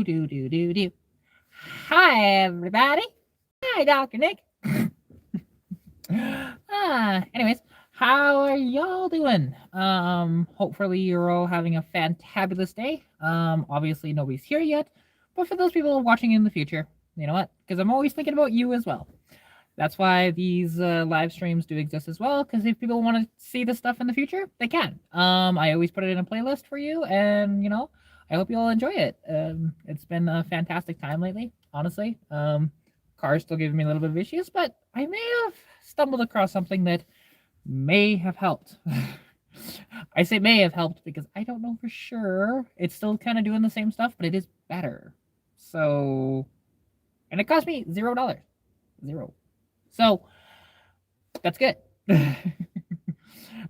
Do do do do. Hi everybody. Hi Dr. Nick. Anyways, how are y'all doing? Hopefully you're all having a fantabulous day. Obviously nobody's here yet, but for those people watching in the future, you know what? Because I'm always thinking about you as well. That's why these live streams do exist as well. Because if people want to see this stuff in the future, they can. I always put it in a playlist for you, and I hope you all enjoy it. It's been a fantastic time lately, honestly. Car's still giving me a little bit of issues, but I may have stumbled across something that may have helped. I say may have helped because I don't know for sure. It's still kind of doing the same stuff, but it is better. So, and it cost me $0. Zero. So that's good.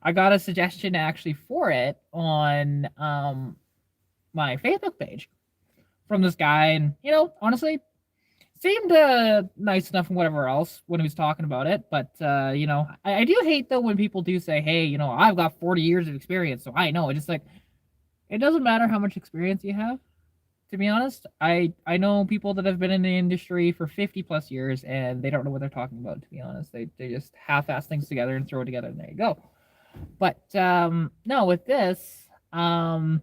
I got a suggestion actually for it on my Facebook page from this guy, and honestly, seemed nice enough and whatever else when he was talking about it. But I do hate though when people do say, "Hey, I've got 40 years of experience, so I know." It's just like it doesn't matter how much experience you have. To be honest, I know people that have been in the industry for 50 plus years and they don't know what they're talking about. To be honest, they just half-ass things together and throw it together, and there you go. But no, with this, however,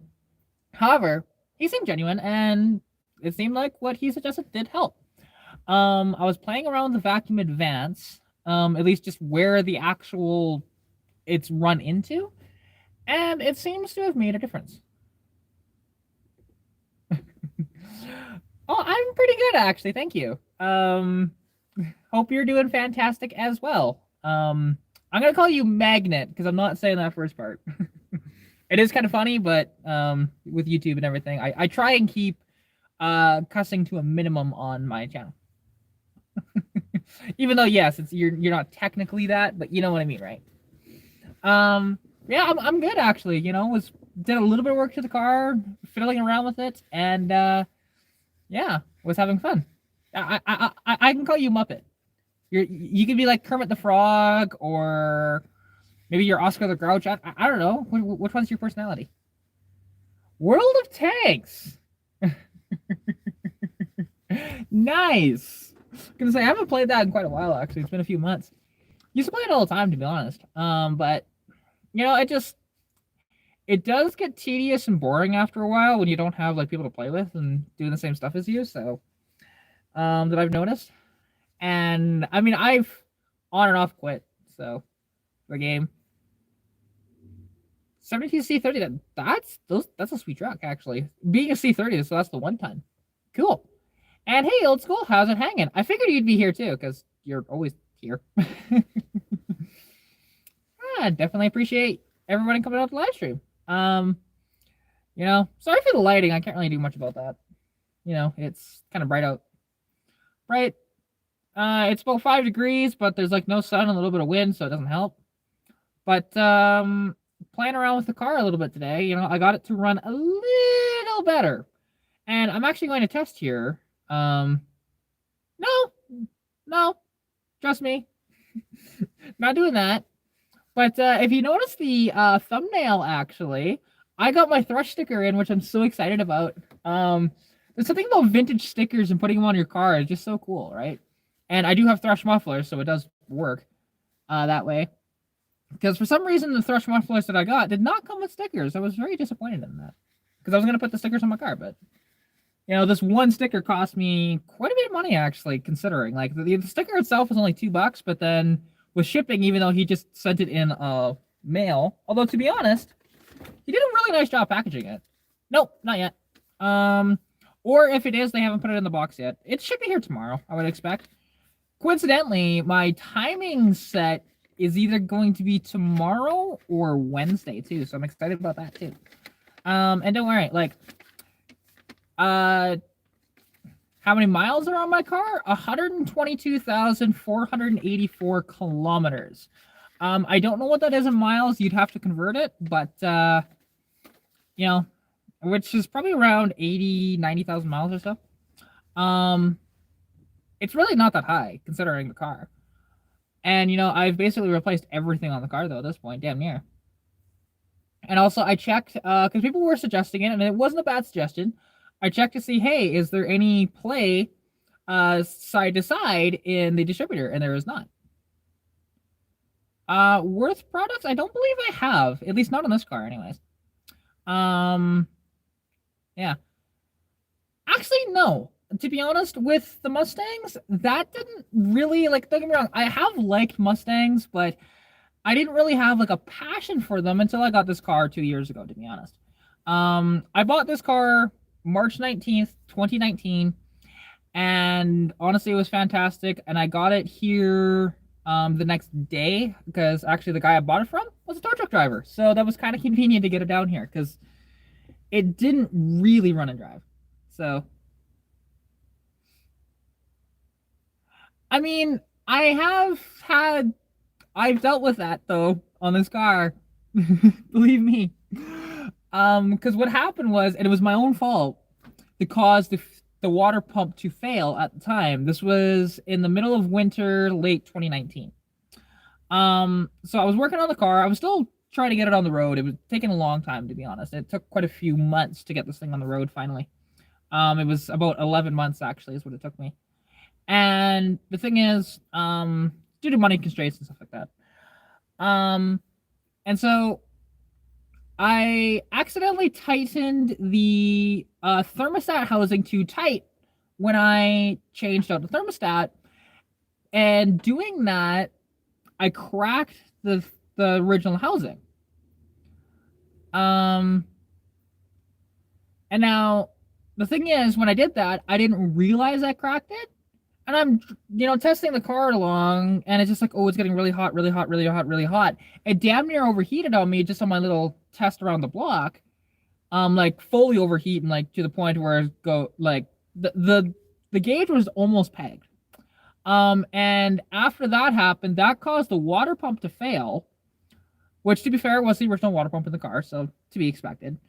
he seemed genuine, and it seemed like what he suggested did help. I was playing around with the Vacuum Advance, at least just where the actual it's run into, and it seems to have made a difference. Oh, I'm pretty good actually. Thank you. Hope you're doing fantastic as well. I'm gonna call you Magnet because I'm not saying that first part. It is kind of funny, but with YouTube and everything, I try and keep cussing to a minimum on my channel. Even though yes, you're not technically that, but you know what I mean, right? Yeah, I'm good actually. Did a little bit of work to the car, fiddling around with it, and yeah, was having fun. I can call you Muppet. You could be like Kermit the Frog, or maybe you're Oscar the Grouch. I don't know. Which one's your personality? World of Tanks. Nice. I was gonna say I haven't played that in quite a while. Actually, it's been a few months. Used to play it all the time, to be honest. But it does get tedious and boring after a while when you don't have like people to play with and doing the same stuff as you. So, that I've noticed. And I mean, I've on and off quit. So, the game 72C30. That's a sweet truck actually. Being a C30, so that's the one ton. Cool. And hey, old school, how's it hanging? I figured you'd be here too because you're always here. Definitely appreciate everybody coming out to the live stream. Sorry for the lighting. I can't really do much about that. It's kind of bright out. Right. It's about 5 degrees, but there's like no sun and a little bit of wind, so it doesn't help. But playing around with the car a little bit today, I got it to run a little better. And I'm actually going to test here. No, trust me. Not doing that. But if you notice the thumbnail, actually, I got my Thrush sticker in, which I'm so excited about. There's something about vintage stickers and putting them on your car. It's just so cool, right? And I do have Thrush mufflers, so it does work that way. Because for some reason, the Thrush mufflers that I got did not come with stickers. I was very disappointed in that. Because I was going to put the stickers on my car, but this one sticker cost me quite a bit of money, actually, considering. Like, the sticker itself was only $2, but then with shipping, even though he just sent it in mail, although to be honest, he did a really nice job packaging it. Nope, not yet. Or if it is, they haven't put it in the box yet. It should be here tomorrow, I would expect. Coincidentally, my timing set is either going to be tomorrow or Wednesday too, so I'm excited about that too. And don't worry, like, how many miles are on my car? 122,484 kilometers. I don't know what that is in miles. You'd have to convert it, but which is probably around 90,000 miles or so. It's really not that high considering the car. And I've basically replaced everything on the car though at this point, damn near. And also I checked because people were suggesting it, and it wasn't a bad suggestion. I checked to see, hey, is there any play side to side in the distributor, and there is not. Worth products? I don't believe I have, at least not on this car, anyways. Um, yeah. Actually, no. To be honest, with the Mustangs, that didn't really like. Don't get me wrong. I have liked Mustangs, but I didn't really have like a passion for them until I got this car 2 years ago. To be honest, I bought this car March 19th, 2019, and honestly, it was fantastic. And I got it here the next day because actually the guy I bought it from was a tow truck driver, so that was kind of convenient to get it down here because it didn't really run and drive. So I mean, I have had I've dealt with that though on this car. Believe me. Because what happened was, and it was my own fault to cause the water pump to fail at the time. This was in the middle of winter, late 2019. So I was working on the car. I was still trying to get it on the road. It was taking a long time, to be honest. It took quite a few months to get this thing on the road finally. It was about 11 months actually, is what it took me. And the thing is, due to money constraints and stuff like that. Um, and so I accidentally tightened the thermostat housing too tight when I changed out the thermostat. And doing that, I cracked the original housing. Um, and now the thing is, when I did that, I didn't realize I cracked it. And I'm, testing the car along, and it's just like, oh, it's getting really hot, really hot, really hot, really hot. It damn near overheated on me just on my little test around the block. Like fully overheating, like to the point where it go like the gauge was almost pegged. And after that happened, that caused the water pump to fail, which to be fair was the original water pump in the car, so to be expected.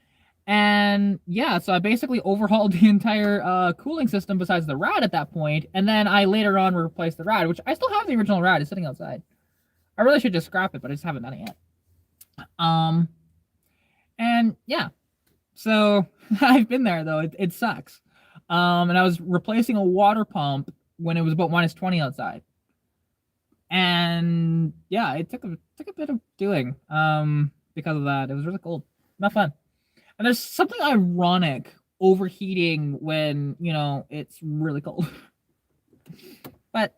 And yeah, so I basically overhauled the entire cooling system besides the rad at that point, and then I later on replaced the rad, which I still have the original rad. It's sitting outside. I really should just scrap it, but I just haven't done it yet. And yeah, so I've been there though. It sucks. And I was replacing a water pump when it was about -20 outside. And yeah, it took a bit of doing because of that. It was really cold. Not fun. And there's something ironic overheating when, it's really cold. But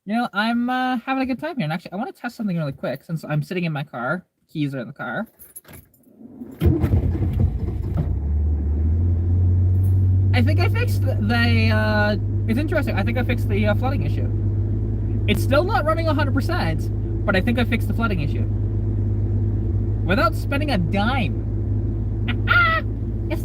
I'm having a good time here. And actually, I want to test something really quick since I'm sitting in my car. Keys are in the car. I think I fixed it's interesting. I think I fixed the flooding issue. It's still not running 100%, but I think I fixed the flooding issue. Without spending a dime. Yes!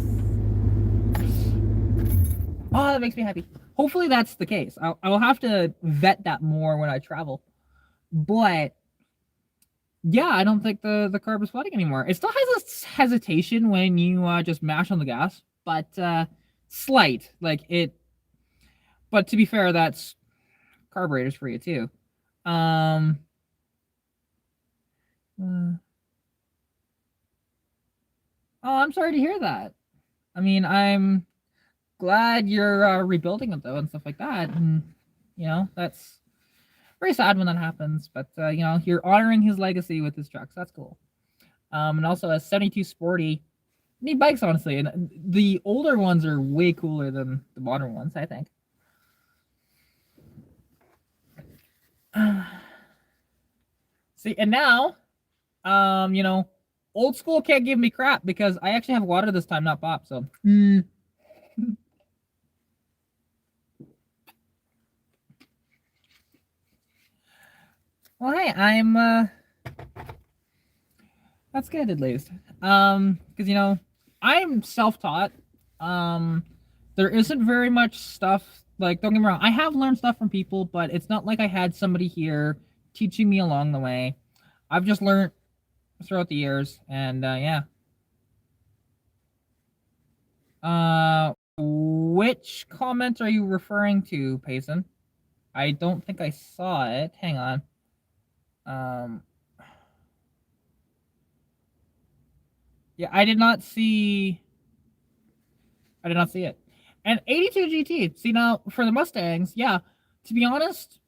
Oh, that makes me happy. Hopefully that's the case. I will have to vet that more when I travel. But yeah, I don't think the carb is flooding anymore. It still has a hesitation when you just mash on the gas, but slight. Like it. But to be fair, that's carburetors for you too. Oh, I'm sorry to hear that. I mean, I'm glad you're rebuilding it though and stuff like that. And that's very sad when that happens. But you're honoring his legacy with his trucks. That's cool. And also a 72 Sporty. Neat bikes, honestly, and the older ones are way cooler than the modern ones, I think. See, and now, old school can't give me crap because I actually have water this time, not pop. So, well, hey, I'm that's good at least. Because I'm self-taught. There isn't very much stuff. Like, don't get me wrong, I have learned stuff from people, but it's not like I had somebody here teaching me along the way. I've just learned throughout the years, and yeah. Which comment are you referring to, Payson? I don't think I saw it. Hang on. Um, yeah, I did not see. I did not see it. And 82 GT. See now for the Mustangs, yeah. To be honest,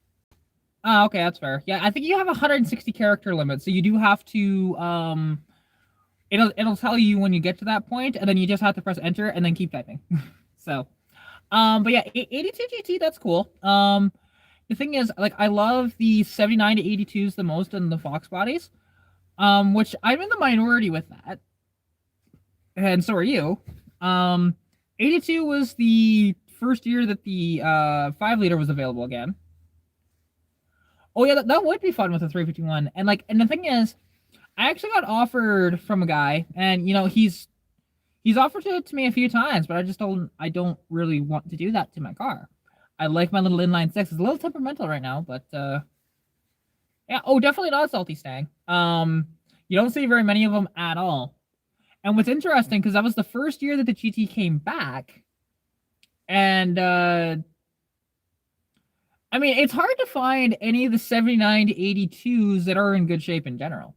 okay, that's fair. Yeah, I think you have a 160 character limit, so you do have to it'll tell you when you get to that point, and then you just have to press enter and then keep typing. So, but yeah, 82 GT, that's cool. The thing is, like, I love the 79 to 82s the most in the Fox bodies. Which I'm in the minority with that, and so are you. Um, 82 was the first year that the 5 liter was available again. Oh yeah, that would be fun with a 351. And like, and the thing is, I actually got offered from a guy, and you know, he's offered it to me a few times, but I don't really want to do that to my car. I like my little inline six. It's a little temperamental right now, but yeah. Oh, definitely not a salty stang. You don't see very many of them at all. And what's interesting, because that was the first year that the GT came back, and I mean, it's hard to find any of the 79 to 82s that are in good shape in general.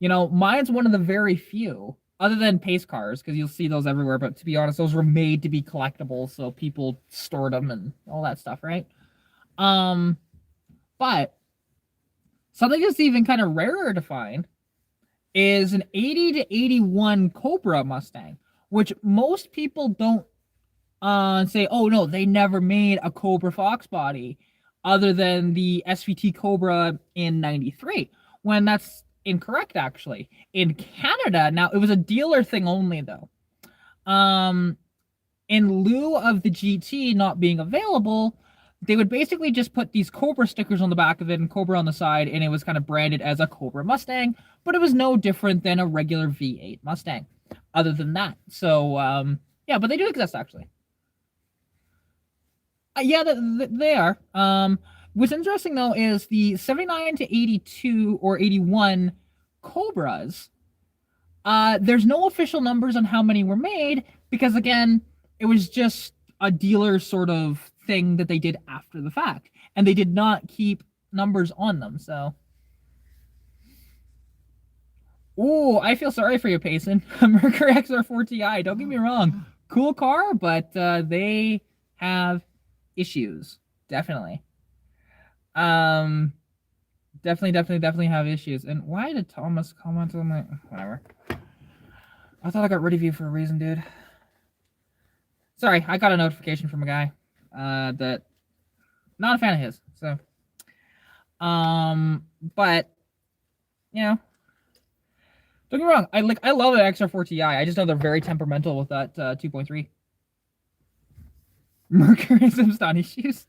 You know, mine's one of the very few, other than pace cars, because you'll see those everywhere. But to be honest, those were made to be collectibles, so people stored them and all that stuff, right? Um, but something that's even kind of rarer to find is an 80 to 81 Cobra Mustang, which most people don't say, oh no, they never made a Cobra Fox body other than the SVT Cobra in 93, when that's incorrect actually. In Canada, now it was a dealer thing only though. Um, in lieu of the GT not being available, they would basically just put these Cobra stickers on the back of it and Cobra on the side, and it was kind of branded as a Cobra Mustang, but it was no different than a regular V8 Mustang, other than that. So, yeah, but they do exist actually. Yeah, they are. What's interesting though is the 79 to 82 or 81 Cobras. There's no official numbers on how many were made because again, it was just a dealer sort of thing that they did after the fact, and they did not keep numbers on them. So, ooh, I feel sorry for you, Payson. Mercury XR4 Ti. Don't get me wrong, cool car, but they have issues. Definitely. Um, definitely have issues. And why did Thomas comment on my whatever? I thought I got rid of you for a reason, dude. Sorry, I got a notification from a guy that not a fan of his. So, but you know, don't get me wrong. I love the XR4 Ti. I just know they're very temperamental with that 2.3. Mercury Simston issues.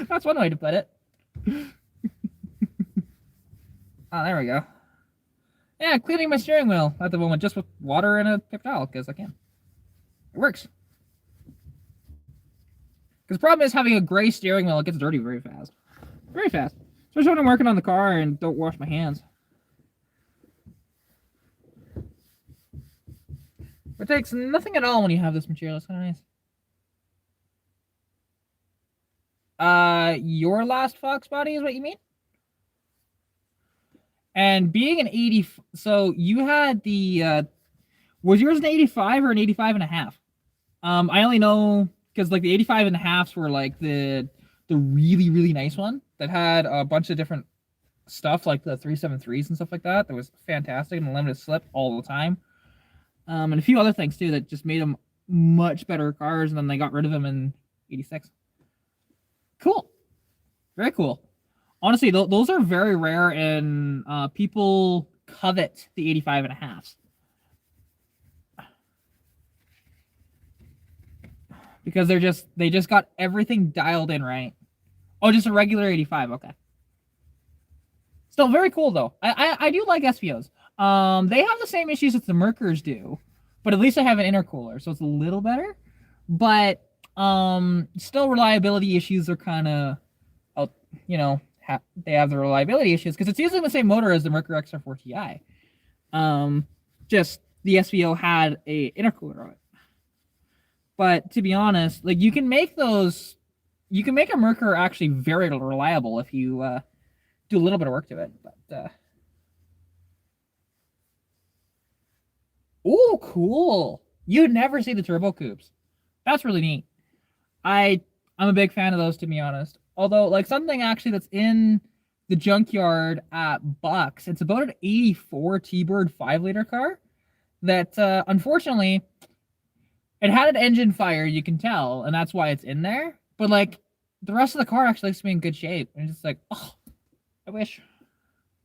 That's one way to put it. Oh, there we go. Yeah, cleaning my steering wheel at the moment just with water and a paper towel because I can. It works. Because the problem is having a gray steering wheel, it gets dirty very fast. Very fast. Especially when I'm working on the car and don't wash my hands. It takes nothing at all when you have this material. It's kind of nice. Your last Fox body is what you mean? And being an 80, so you had the, was yours an 85 or an 85 and a half? I only know because like the 85 and a halves were like the really nice one that had a bunch of different stuff like the 373s and stuff like that. That was fantastic and limited slip all the time. And a few other things too that just made them much better cars, and then they got rid of them in 86. Cool. Very cool. Honestly, those are very rare, and people covet the 85 and a halves. Because they just got everything dialed in right. Oh, just a regular 85, okay. Still very cool though. I do like SVOs. They have the same issues that the Merkers do, but at least they have an intercooler, so it's a little better. But still reliability issues are kind of, you know, they have the reliability issues because it's using the same motor as the Mercury XR4 Ti. Just the SVO had a intercooler on it. But to be honest, like you can make a Mercury actually very reliable if you do a little bit of work to it. But oh, cool. You never see the turbo coupes. That's really neat. I I'm a big fan of those, to be honest. Although, like, something actually that's in the junkyard at Bucks, it's about an '84 T-Bird 5-liter car that unfortunately it had an engine fire, you can tell, and that's why it's in there. But like the rest of the car actually looks to be in good shape. And it's just like, oh, I wish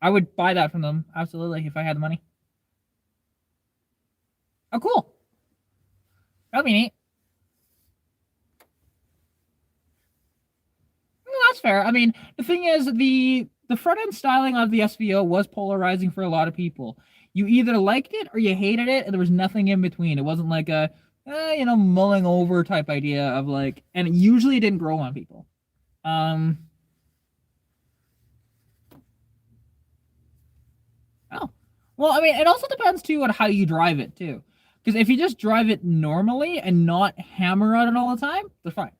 I would buy that from them absolutely if I had the money. Oh, cool. That'd be neat. Well, that's fair. I mean, the thing is, the front end styling of the SVO was polarizing for a lot of people. You either liked it or you hated it, and there was nothing in between. It wasn't like a mulling over type idea of like, and it usually didn't grow on people. Um, oh, well, I mean, it also depends too on how you drive it too. Because if you just drive it normally and not hammer on it all the time, they're fine.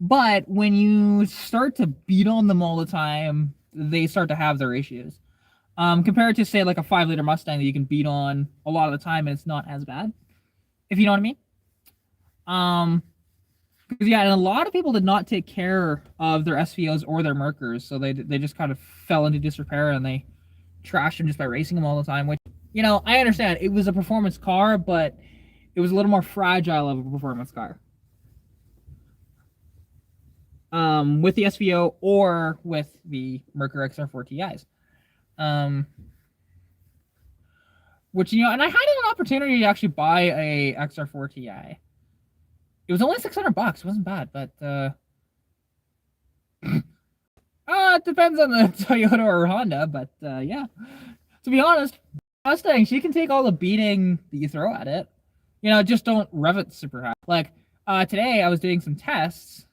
But when you start to beat on them all the time, they start to have their issues. Compared to say like a 5-liter Mustang that you can beat on a lot of the time and it's not as bad, if you know what I mean. Um, because yeah, and a lot of people did not take care of their SVOs or their Merkers, so they just kind of fell into disrepair and they trashed them just by racing them all the time. Which I understand it was a performance car, but it was a little more fragile of a performance car. With the SVO or with the Mercury XR4 TIs. Um, which and I had an opportunity to actually buy a XR4 Ti. It was only $600. It wasn't bad, but it depends on the Toyota or Honda. But yeah, to be honest, Mustang, she can take all the beating that you throw at it. Just don't rev it super high. Like today, I was doing some tests.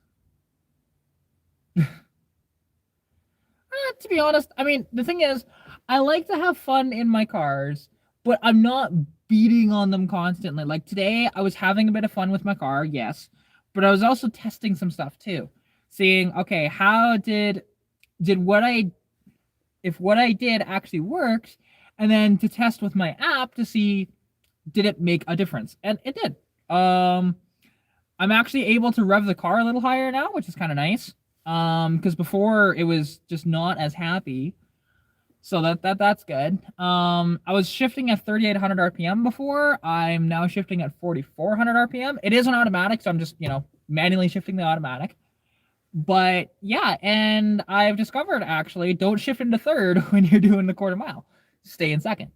To be honest, I mean, the thing is, I like to have fun in my cars, but I'm not beating on them constantly. Like today, I was having a bit of fun with my car, yes, but I was also testing some stuff too, seeing, okay, how did what I if what I did actually works, and then to test with my app to see did it make a difference, and it did. I'm actually able to rev the car a little higher now, which is kind of nice. Because before it was just not as happy. So that's good. I was shifting at 3,800 RPM before. I'm now shifting at 4,400 RPM. It is an automatic, so I'm just manually shifting the automatic. But yeah, and I've discovered actually don't shift into third when you're doing the quarter mile. Stay in second.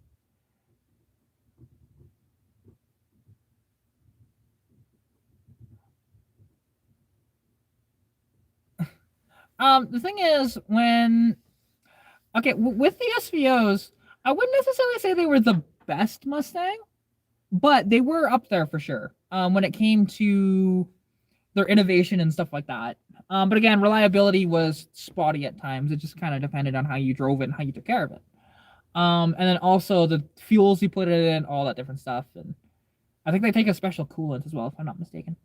The thing is when okay with the SVOs, I wouldn't necessarily say they were the best Mustang, but they were up there for sure. When it came to their innovation and stuff like that. But again, reliability was spotty at times. It just kind of depended on how you drove it and how you took care of it. And then also the fuels you put it in, all that different stuff. And I think they take a special coolant as well, if I'm not mistaken.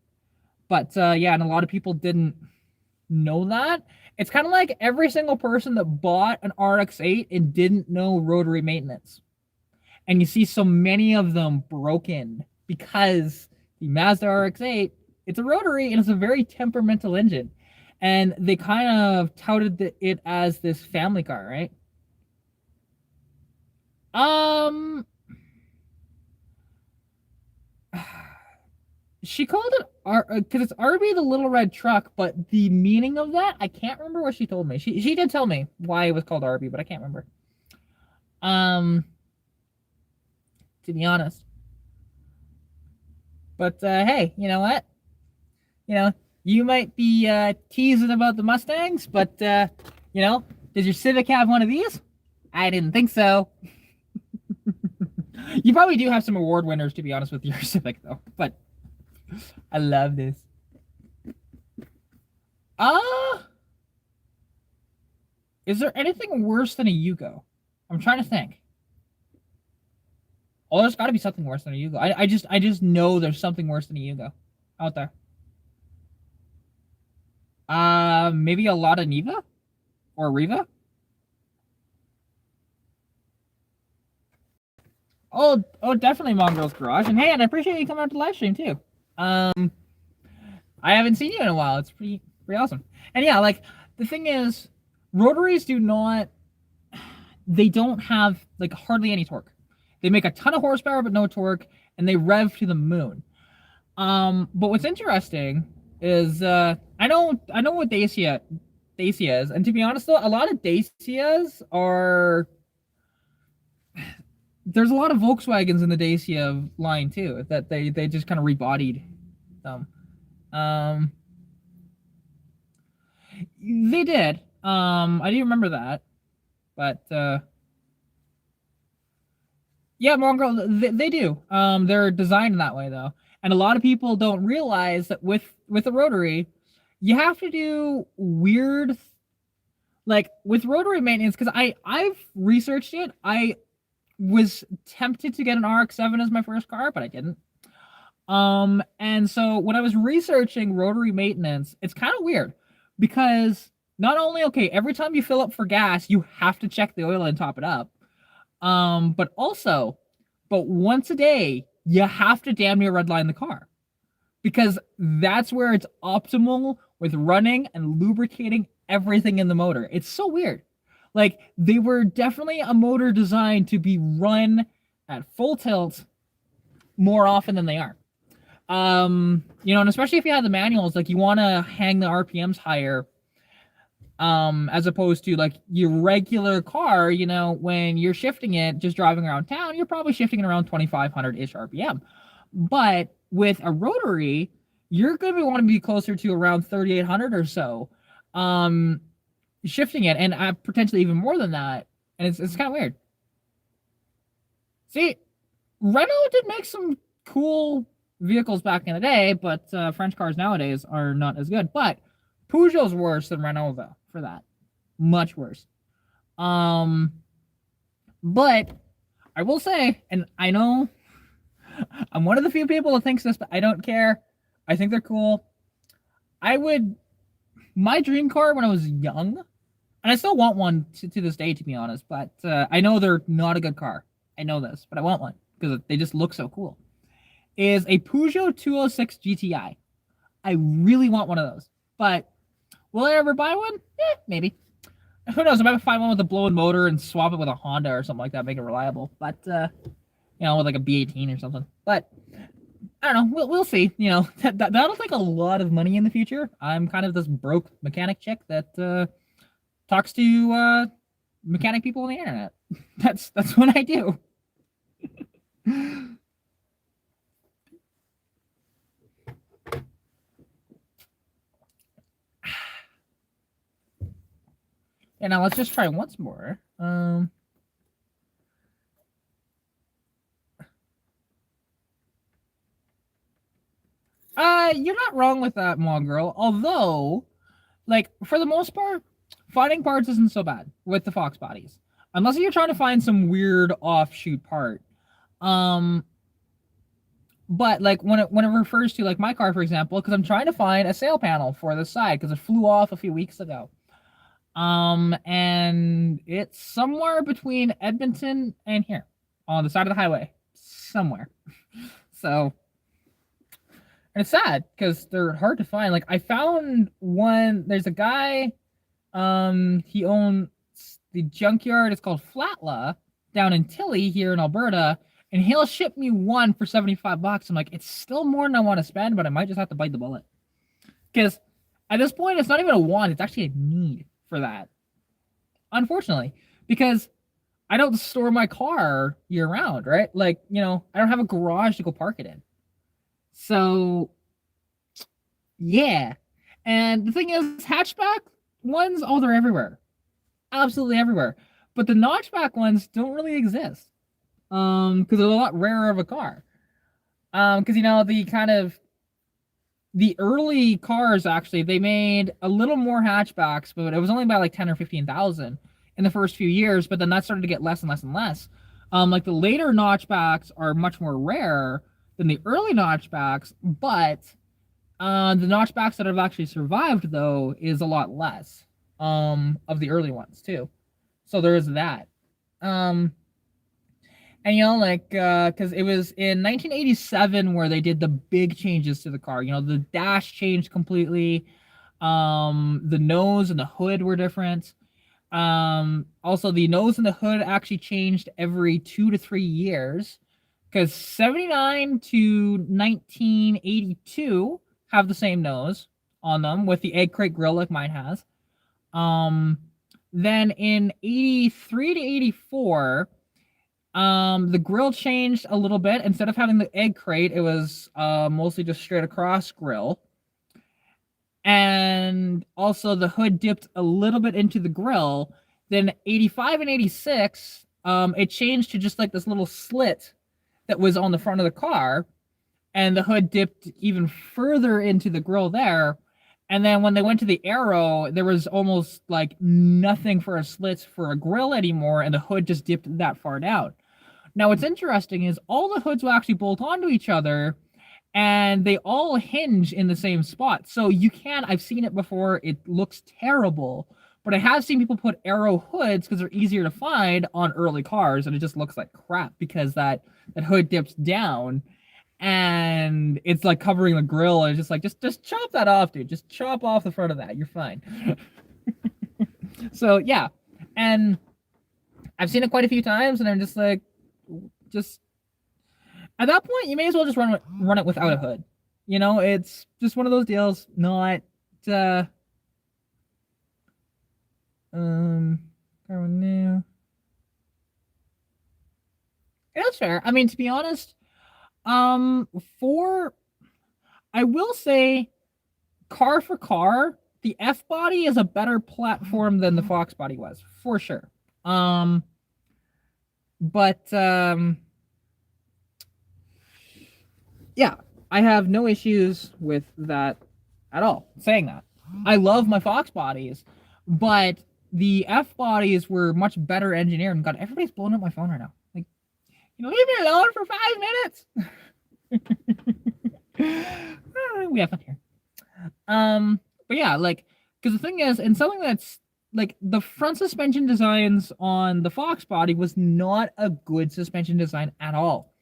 But yeah, and a lot of people didn't know that. It's kind of like every single person that bought an RX-8 and didn't know rotary maintenance. And you see so many of them broken because the Mazda RX-8, it's a rotary and it's a very temperamental engine. And they kind of touted it as this family car, right? Um, she called it because it's RB the Little Red Truck, but the meaning of that I can't remember what she told me. She did tell me why it was called RB, but I can't remember. Um, to be honest. But hey, you know what? You might be teasing about the Mustangs, but does your Civic have one of these? I didn't think so. You probably do have some award winners, to be honest, with your Civic, though. But I love this. Uh, is there anything worse than a Yugo? I'm trying to think. Oh, there's got to be something worse than a Yugo. I just know there's something worse than a Yugo out there. Maybe a lot of Niva or Riva. Oh, definitely Mongrel's Garage. And hey, and I appreciate you coming out to live stream too. Um, I haven't seen you in a while. It's pretty awesome. And yeah, like the thing is, rotaries do not. They don't have like hardly any torque. They make a ton of horsepower but no torque, and they rev to the moon. But what's interesting is I know what Dacia is, and to be honest though, a lot of Dacias are there's a lot of Volkswagens in the Dacia line too that they just kind of rebodied them. Um, they did. I do remember that, but yeah, Mongrel they do. They're designed in that way though, and a lot of people don't realize that with a rotary, you have to do weird like with rotary maintenance because I've researched it. I was tempted to get an RX-7 as my first car, but I didn't. And so when I was researching rotary maintenance, it's kind of weird because not only okay, every time you fill up for gas, you have to check the oil and top it up. But also, but once a day, you have to damn near redline the car because that's where it's optimal with running and lubricating everything in the motor. It's so weird. Like they were definitely a motor designed to be run at full tilt more often than they are. And especially if you have the manuals, like you want to hang the RPMs higher, as opposed to like your regular car, when you're shifting it, just driving around town, you're probably shifting it around 2,500-ish RPM. But with a rotary, you're going to want to be closer to around 3,800 or so, shifting it, and potentially even more than that. And it's kind of weird. See, Renault did make some cool vehicles back in the day, but French cars nowadays are not as good. But Peugeot's worse than Renault though for that, much worse. But I will say, and I know I'm one of the few people that thinks this, but I don't care. I think they're cool. My dream car when I was young, and I still want one to this day, to be honest. But I know they're not a good car. I know this, but I want one because they just look so cool. Is a Peugeot 206 GTI. I really want one of those, but will I ever buy one? Maybe. Who knows? I might find one with a blown motor and swap it with a Honda or something like that, make it reliable. But with like a B18 or something. But I don't know. We'll see. That'll take a lot of money in the future. I'm kind of this broke mechanic chick that talks to mechanic people on the internet. That's what I do. And now let's just try once more. You're not wrong with that, Mongrel. Although, like, for the most part, finding parts isn't so bad with the Fox bodies. Unless you're trying to find some weird offshoot part. But like when it refers to like my car, for example, because I'm trying to find a sail panel for the side because it flew off a few weeks ago. And it's somewhere between Edmonton and here on the side of the highway, somewhere. So, and it's sad because they're hard to find. Like I found one. There's a guy. He owns the junkyard. It's called Flatla down in Tilly here in Alberta, and he'll ship me one for $75. I'm like, it's still more than I want to spend, but I might just have to bite the bullet because at this point, it's not even a want; it's actually a need for that. Unfortunately, because I don't store my car year round, right? Like, I don't have a garage to go park it in. So, yeah. And the thing is, hatchback ones, they're everywhere. Absolutely everywhere. But the notchback ones don't really exist. Because they're a lot rarer of a car. Because, the kind of the early cars actually they made a little more hatchbacks, but it was only by like 10 or 15,000 in the first few years. But then that started to get less and less and less. Like the later notchbacks are much more rare than the early notchbacks, but the notchbacks that have actually survived though is a lot less of the early ones too. So there is that. And like, because it was in 1987 where they did the big changes to the car. The dash changed completely. The nose and the hood were different. Also, the nose and the hood actually changed every 2 to 3 years, because 79 to 1982 have the same nose on them with the egg crate grill like mine has. Um, then in 83 to 84, the grill changed a little bit. Instead of having the egg crate, it was mostly just straight across grill. And also the hood dipped a little bit into the grill. Then 85 and 86, it changed to just like this little slit that was on the front of the car, and the hood dipped even further into the grill there. And then when they went to the Aero, there was almost like nothing for a slit for a grill anymore, and the hood just dipped that far down. Now, what's interesting is all the hoods will actually bolt onto each other, and they all hinge in the same spot. So I've seen it before, it looks terrible, but I have seen people put Aero hoods because they're easier to find on early cars, and it just looks like crap because that hood dips down and it's like covering the grill, and it's just like, just chop that off, dude. Just chop off the front of that. You're fine. So yeah, and I've seen it quite a few times, and I'm just like, just at that point, you may as well just run it without a hood. It's just one of those deals. Not uh, um, new. That's fair. I mean, to be honest, for I will say, car for car, the F body is a better platform than the Fox body was, for sure. But yeah, I have no issues with that at all. Saying that, I love my Fox bodies, but the F bodies were much better engineered. And God, everybody's blowing up my phone right now. Like, leave me alone for 5 minutes. We have fun here. But yeah, like, because the thing is, and something that's like, the front suspension designs on the Fox body was not a good suspension design at all.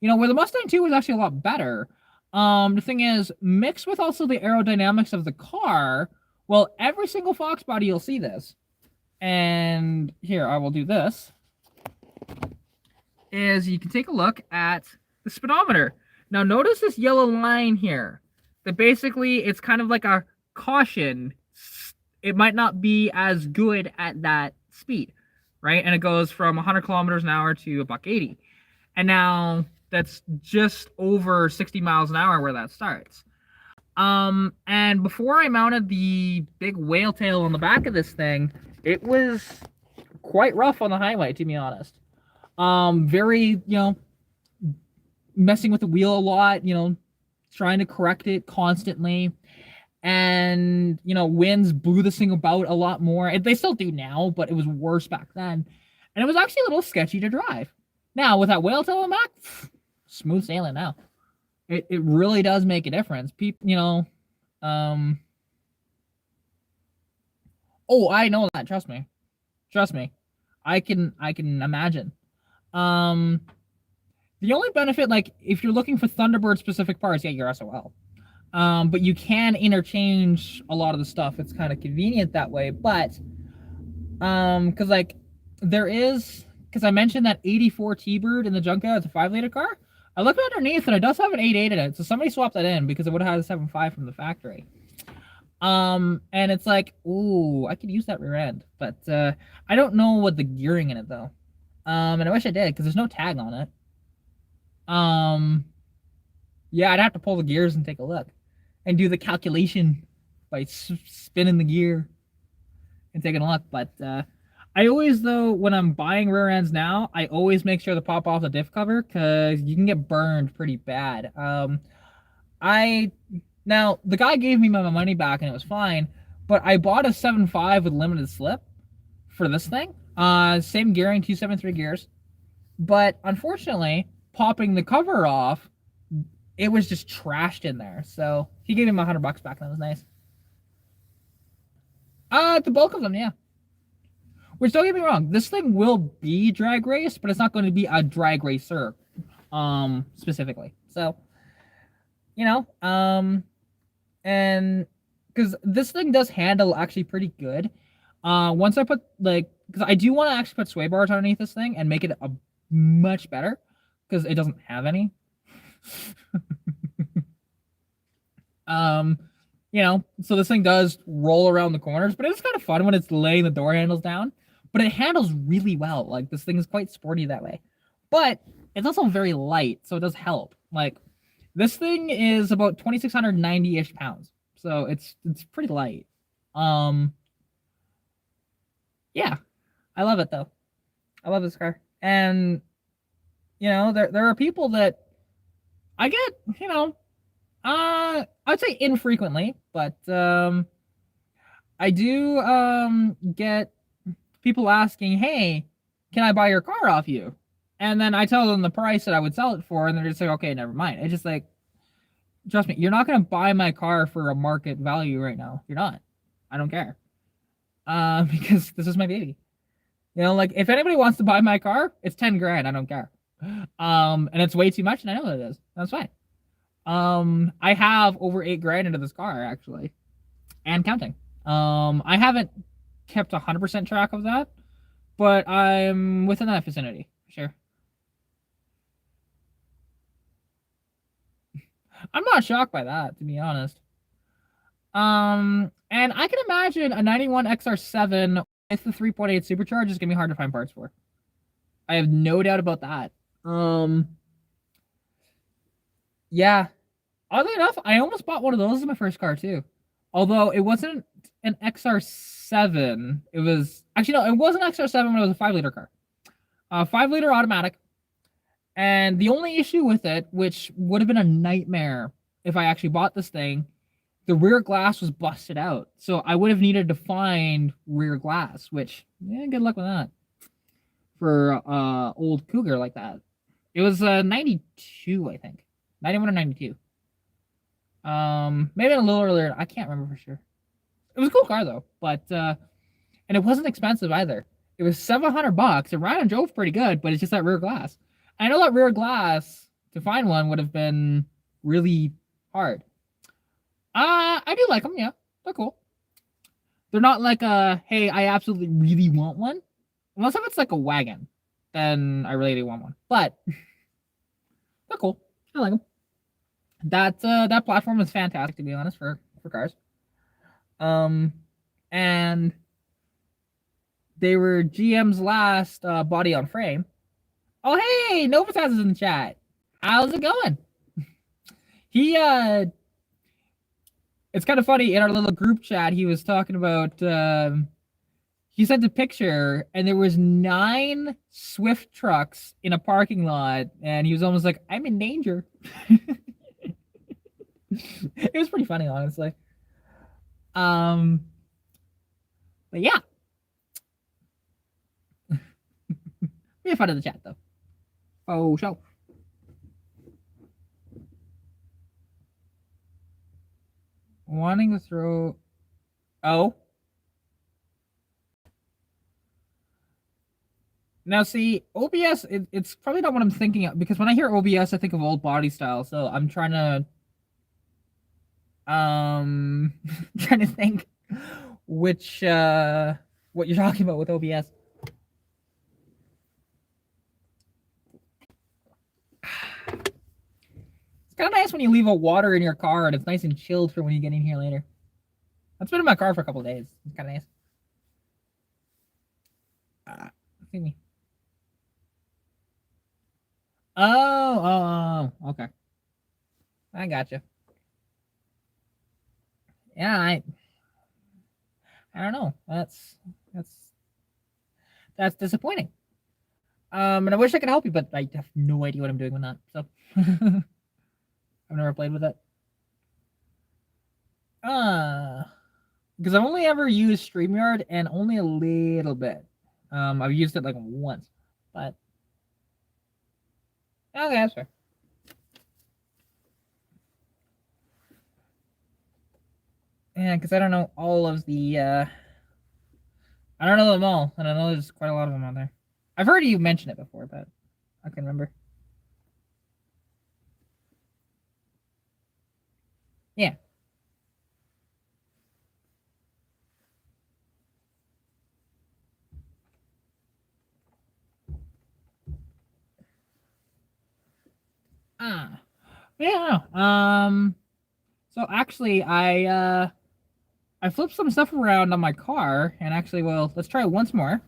Where the Mustang 2 was actually a lot better. The thing is, mixed with also the aerodynamics of the car, well, every single Fox body you'll see this. And here, I will do this. Is you can take a look at the speedometer. Now, notice this yellow line here. That basically, it's kind of like a caution. It might not be as good at that speed, right? And it goes from 100 kilometers an hour to a $180. And now that's just over 60 miles an hour where that starts. And before I mounted the big whale tail on the back of this thing, it was quite rough on the highway, to be honest. Very, messing with the wheel a lot, trying to correct it constantly. And, winds blew this thing about a lot more. They still do now, but it was worse back then. And it was actually a little sketchy to drive. Now, with that whale tail on the back, smooth sailing now. It really does make a difference. People, oh, I know that. Trust me. I can imagine. The only benefit, like, if you're looking for Thunderbird specific parts, yeah, you're SOL. But you can interchange a lot of the stuff. It's kind of convenient that way. But because like there is, because I mentioned that 84 T-Bird in the junkyard, it's a 5-liter car. I looked underneath and it does have an 8.8 in it, so somebody swapped that in because it would have had a 7.5 from the factory. And it's like, ooh, I could use that rear end, but I don't know what the gearing in it though. And I wish I did because there's no tag on it. Yeah, I'd have to pull the gears and take a look and do the calculation by spinning the gear and taking a look. But I always, though, when I'm buying rear ends now, I always make sure to pop off the diff cover because you can get burned pretty bad. Now, the guy gave me my money back and it was fine, but I bought a 7.5 with limited slip for this thing. Same gearing, 273 gears. But unfortunately, popping the cover off, it was just trashed in there. So he gave me my $100 back. That was nice. The bulk of them, yeah. Which, don't get me wrong, this thing will be drag race, but it's not going to be a drag racer, specifically. So, you know, and because this thing does handle actually pretty good. Once I put like, because I do want to actually put sway bars underneath this thing and make it a much better, because it doesn't have any. um, so this thing does roll around the corners, but it's kind of fun when it's laying the door handles down. But it handles really well. Like, this thing is quite sporty that way. But it's also very light, so it does help. Like, this thing is about 2,690-ish pounds, so it's pretty light. Um, yeah, I love it though. I love this car, and there are people that I get, I'd say infrequently, but I do get people asking, "Hey, can I buy your car off you?" And then I tell them the price that I would sell it for, and they're just like, "Okay, never mind." It's just like, trust me, you're not gonna buy my car for a market value right now. You're not. I don't care. Because this is my baby. Like, if anybody wants to buy my car, it's 10 grand. I don't care. And it's way too much, and I know that it is. That's fine. I have over 8 grand into this car actually, and counting. I haven't kept 100% track of that, but I'm within that vicinity. Sure. I'm not shocked by that, to be honest. And I can imagine a 91 XR7 with the 3.8 supercharge is gonna be hard to find parts for. I have no doubt about that. Yeah. Oddly enough, I almost bought one of those in my first car too. Although it wasn't an XR7. It was actually no, it wasn't XR7, but it was a 5-liter car. 5-liter automatic. And the only issue with it, which would have been a nightmare if I actually bought this thing, the rear glass was busted out. So I would have needed to find rear glass, which, yeah, good luck with that. For old Cougar like that. It was 92, I think. 91 or 92. Maybe a little earlier. I can't remember for sure. It was a cool car though, but and it wasn't expensive either. It was $700. It ran and drove pretty good, but it's just that rear glass. I know that rear glass to find one would have been really hard. I do like them. Yeah, they're cool. They're not like a hey, I absolutely really want one. Unless if it's like a wagon, then I really do want one. But they're cool. I like them. That platform is fantastic, to be honest, for cars. Um, and they were GM's last body on frame. Oh hey, Novitas is in the chat. How's it going? He it's kind of funny in our little group chat. He was talking about he sent a picture and there was 9 Swift trucks in a parking lot, and he was almost like, "I'm in danger." It was pretty funny, honestly. But yeah, we had fun in the chat though. Oh, show. Wanting to throw. Oh. Now, see, OBS, it's probably not what I'm thinking of, because when I hear OBS, I think of old body style. So I'm trying to, trying to think which, what you're talking about with OBS. It's kind of nice when you leave a water in your car and it's nice and chilled for when you get in here later. That's been in my car for a couple of days. It's kind of nice. Excuse me. Oh, okay. I gotcha. Yeah, I don't know. That's disappointing. And I wish I could help you, but I have no idea what I'm doing with that. So I've never played with it. Because I've only ever used StreamYard, and only a little bit. I've used it like once, but okay, that's fair. Yeah, because I don't know all of the I don't know them all, and I know there's quite a lot of them out there. I've heard you mention it before, but I can remember. Yeah. Ah. Yeah. So actually, I flipped some stuff around on my car, and actually, well, let's try it once more.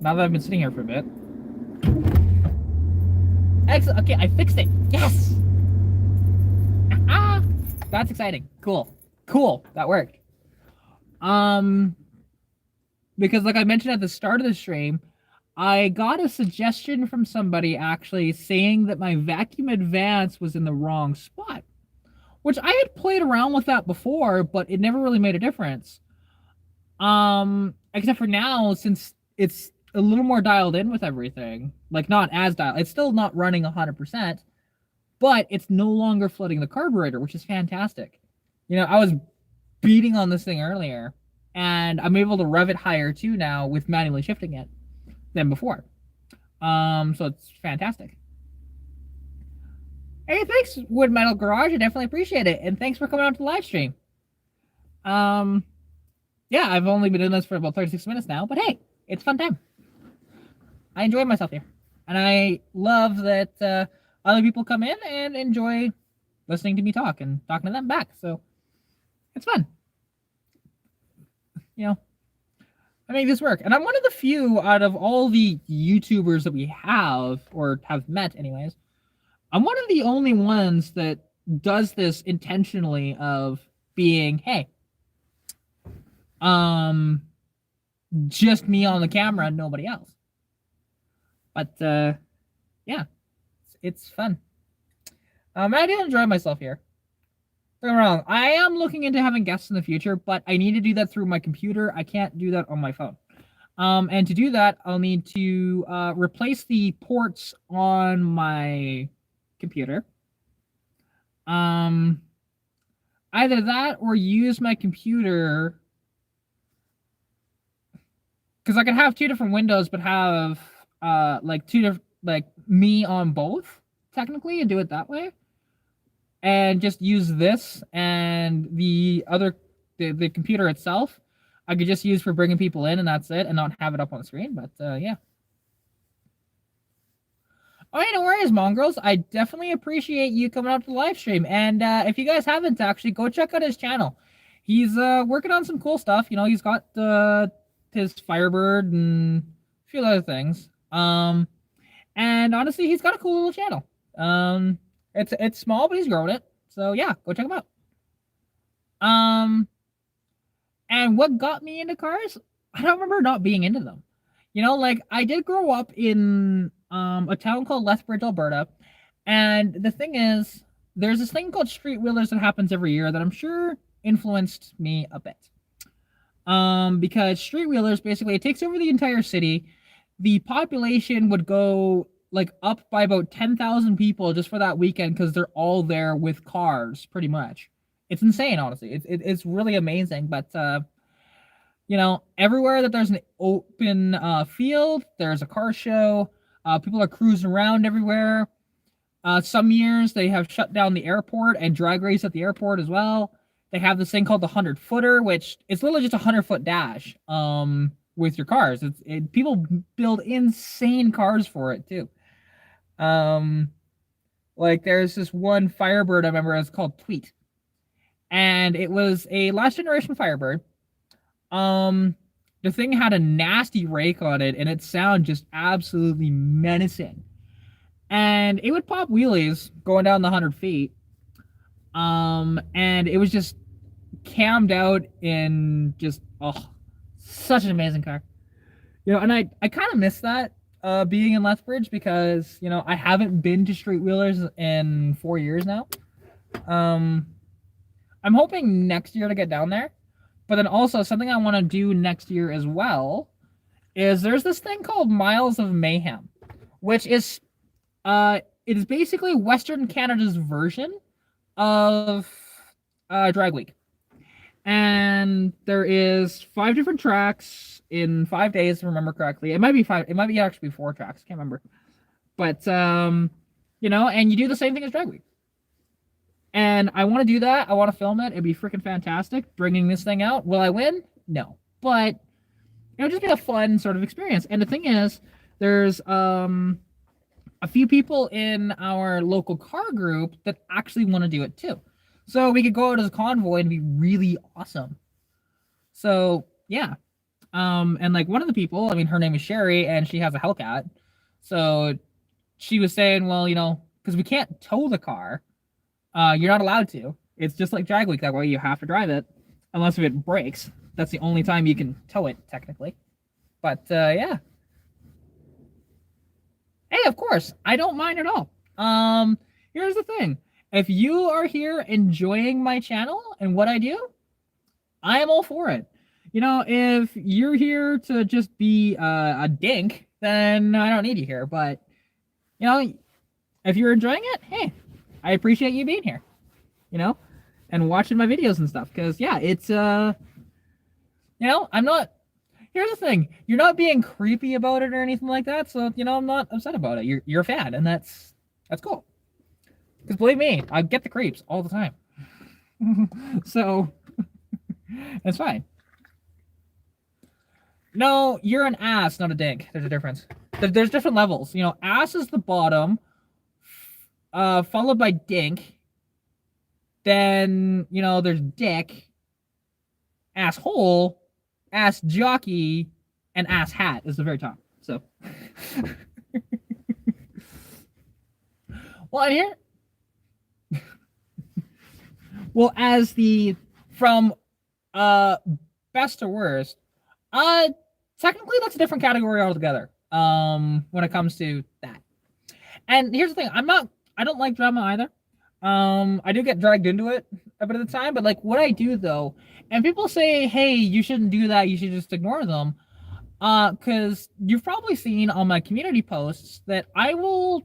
Now that I've been sitting here for a bit. Excellent. Okay, I fixed it. Yes. Ah, that's exciting. Cool. Cool. That worked. Um, because like I mentioned at the start of the stream, I got a suggestion from somebody actually saying that my vacuum advance was in the wrong spot, which I had played around with that before, but it never really made a difference. Except for now, since it's a little more dialed in with everything, like not as dialed, it's still not running 100%, but it's no longer flooding the carburetor, which is fantastic. I was beating on this thing earlier, and I'm able to rev it higher too now with manually shifting it than before. So it's fantastic. Hey, thanks, Wood Metal Garage. I definitely appreciate it, and thanks for coming out to the live stream. Um, yeah, I've only been doing this for about 36 minutes now, but hey, it's fun time. I enjoy myself here, and I love that other people come in and enjoy listening to me talk and talking to them back. So it's fun. You know, I make this work, and I'm one of the few out of all the YouTubers that we have or have met, anyways. I'm one of the only ones that does this intentionally of being, hey, um, just me on the camera and nobody else. But yeah, it's fun. I do enjoy myself here. Don't get me wrong. I am looking into having guests in the future, but I need to do that through my computer. I can't do that on my phone. And to do that, I'll need to replace the ports on my computer. Either that or use my computer, because I could have two different windows, but have like two different, like me on both technically, and do it that way, and just use this and the other the computer itself. I could just use for bringing people in, and that's it, and not have it up on the screen. But yeah. Oh, hey, no worries, Mongrels. I definitely appreciate you coming out to the live stream. And if you guys haven't, actually, go check out his channel. He's working on some cool stuff. He's got his Firebird and a few other things. And honestly, he's got a cool little channel. It's small, but he's growing it. So yeah, go check him out. And what got me into cars? I don't remember not being into them. Like I did grow up in a town called Lethbridge, Alberta, and the thing is, there's this thing called Street Wheelers that happens every year that I'm sure influenced me a bit. Because Street Wheelers basically it takes over the entire city. The population would go like up by about 10,000 people just for that weekend because they're all there with cars, pretty much. It's insane, honestly. It's really amazing, but everywhere that there's an open field, there's a car show. People are cruising around everywhere. Some years they have shut down the airport and drag race at the airport as well. They have this thing called the 100-footer, which it's literally just a 100-foot dash with your cars. People build insane cars for it too. Like there's this one Firebird I remember, it's called Tweet, and it was a last generation Firebird. The thing had a nasty rake on it, and its sound just absolutely menacing. And it would pop wheelies going down the 100 feet. And it was just cammed out in just such an amazing car. And I kind of miss that being in Lethbridge because I haven't been to Street Wheelers in 4 years now. I'm hoping next year to get down there. But then also something I want to do next year as well is there's this thing called Miles of Mayhem, which is it is basically Western Canada's version of Drag Week. and there is 5 different tracks in 5 days, if I remember correctly. It might be five. It might be actually 4 tracks. Can't remember. But and you do the same thing as Drag Week. And I want to do that. I want to film it. It'd be freaking fantastic. Bringing this thing out. Will I win? No, but it would just be a fun sort of experience. And the thing is, there's a few people in our local car group that actually want to do it too. So we could go out as a convoy and be really awesome. So yeah. And like one of the people, I mean, her name is Sherry and she has a Hellcat. So she was saying, well, because we can't tow the car, you're not allowed to. It's just like Drag Week that way. You have to drive it unless if it breaks. That's the only time you can tow it technically. But yeah. Hey, of course, I don't mind at all. Here's the thing. If you are here enjoying my channel and what I do, I am all for it. If you're here to just be a dink, then I don't need you here. But, if you're enjoying it, hey, I appreciate you being here, and watching my videos and stuff. Because, yeah, it's, I'm not, here's the thing. You're not being creepy about it or anything like that. So, I'm not upset about it. You're a fan, and that's cool. Because believe me, I get the creeps all the time. So, it's fine. No, you're an ass, not a dink. There's a difference. There's different levels. Ass is the bottom, followed by dink. Then, there's dick, asshole, ass jockey, and ass hat is the very top. So, well, I'm here. Well, as from best to worst, technically that's a different category altogether. When it comes to that. And here's the thing, I don't like drama either. I do get dragged into it a bit of the time, but like what I do though, and people say, hey, you shouldn't do that, you should just ignore them. Because you've probably seen on my community posts that I will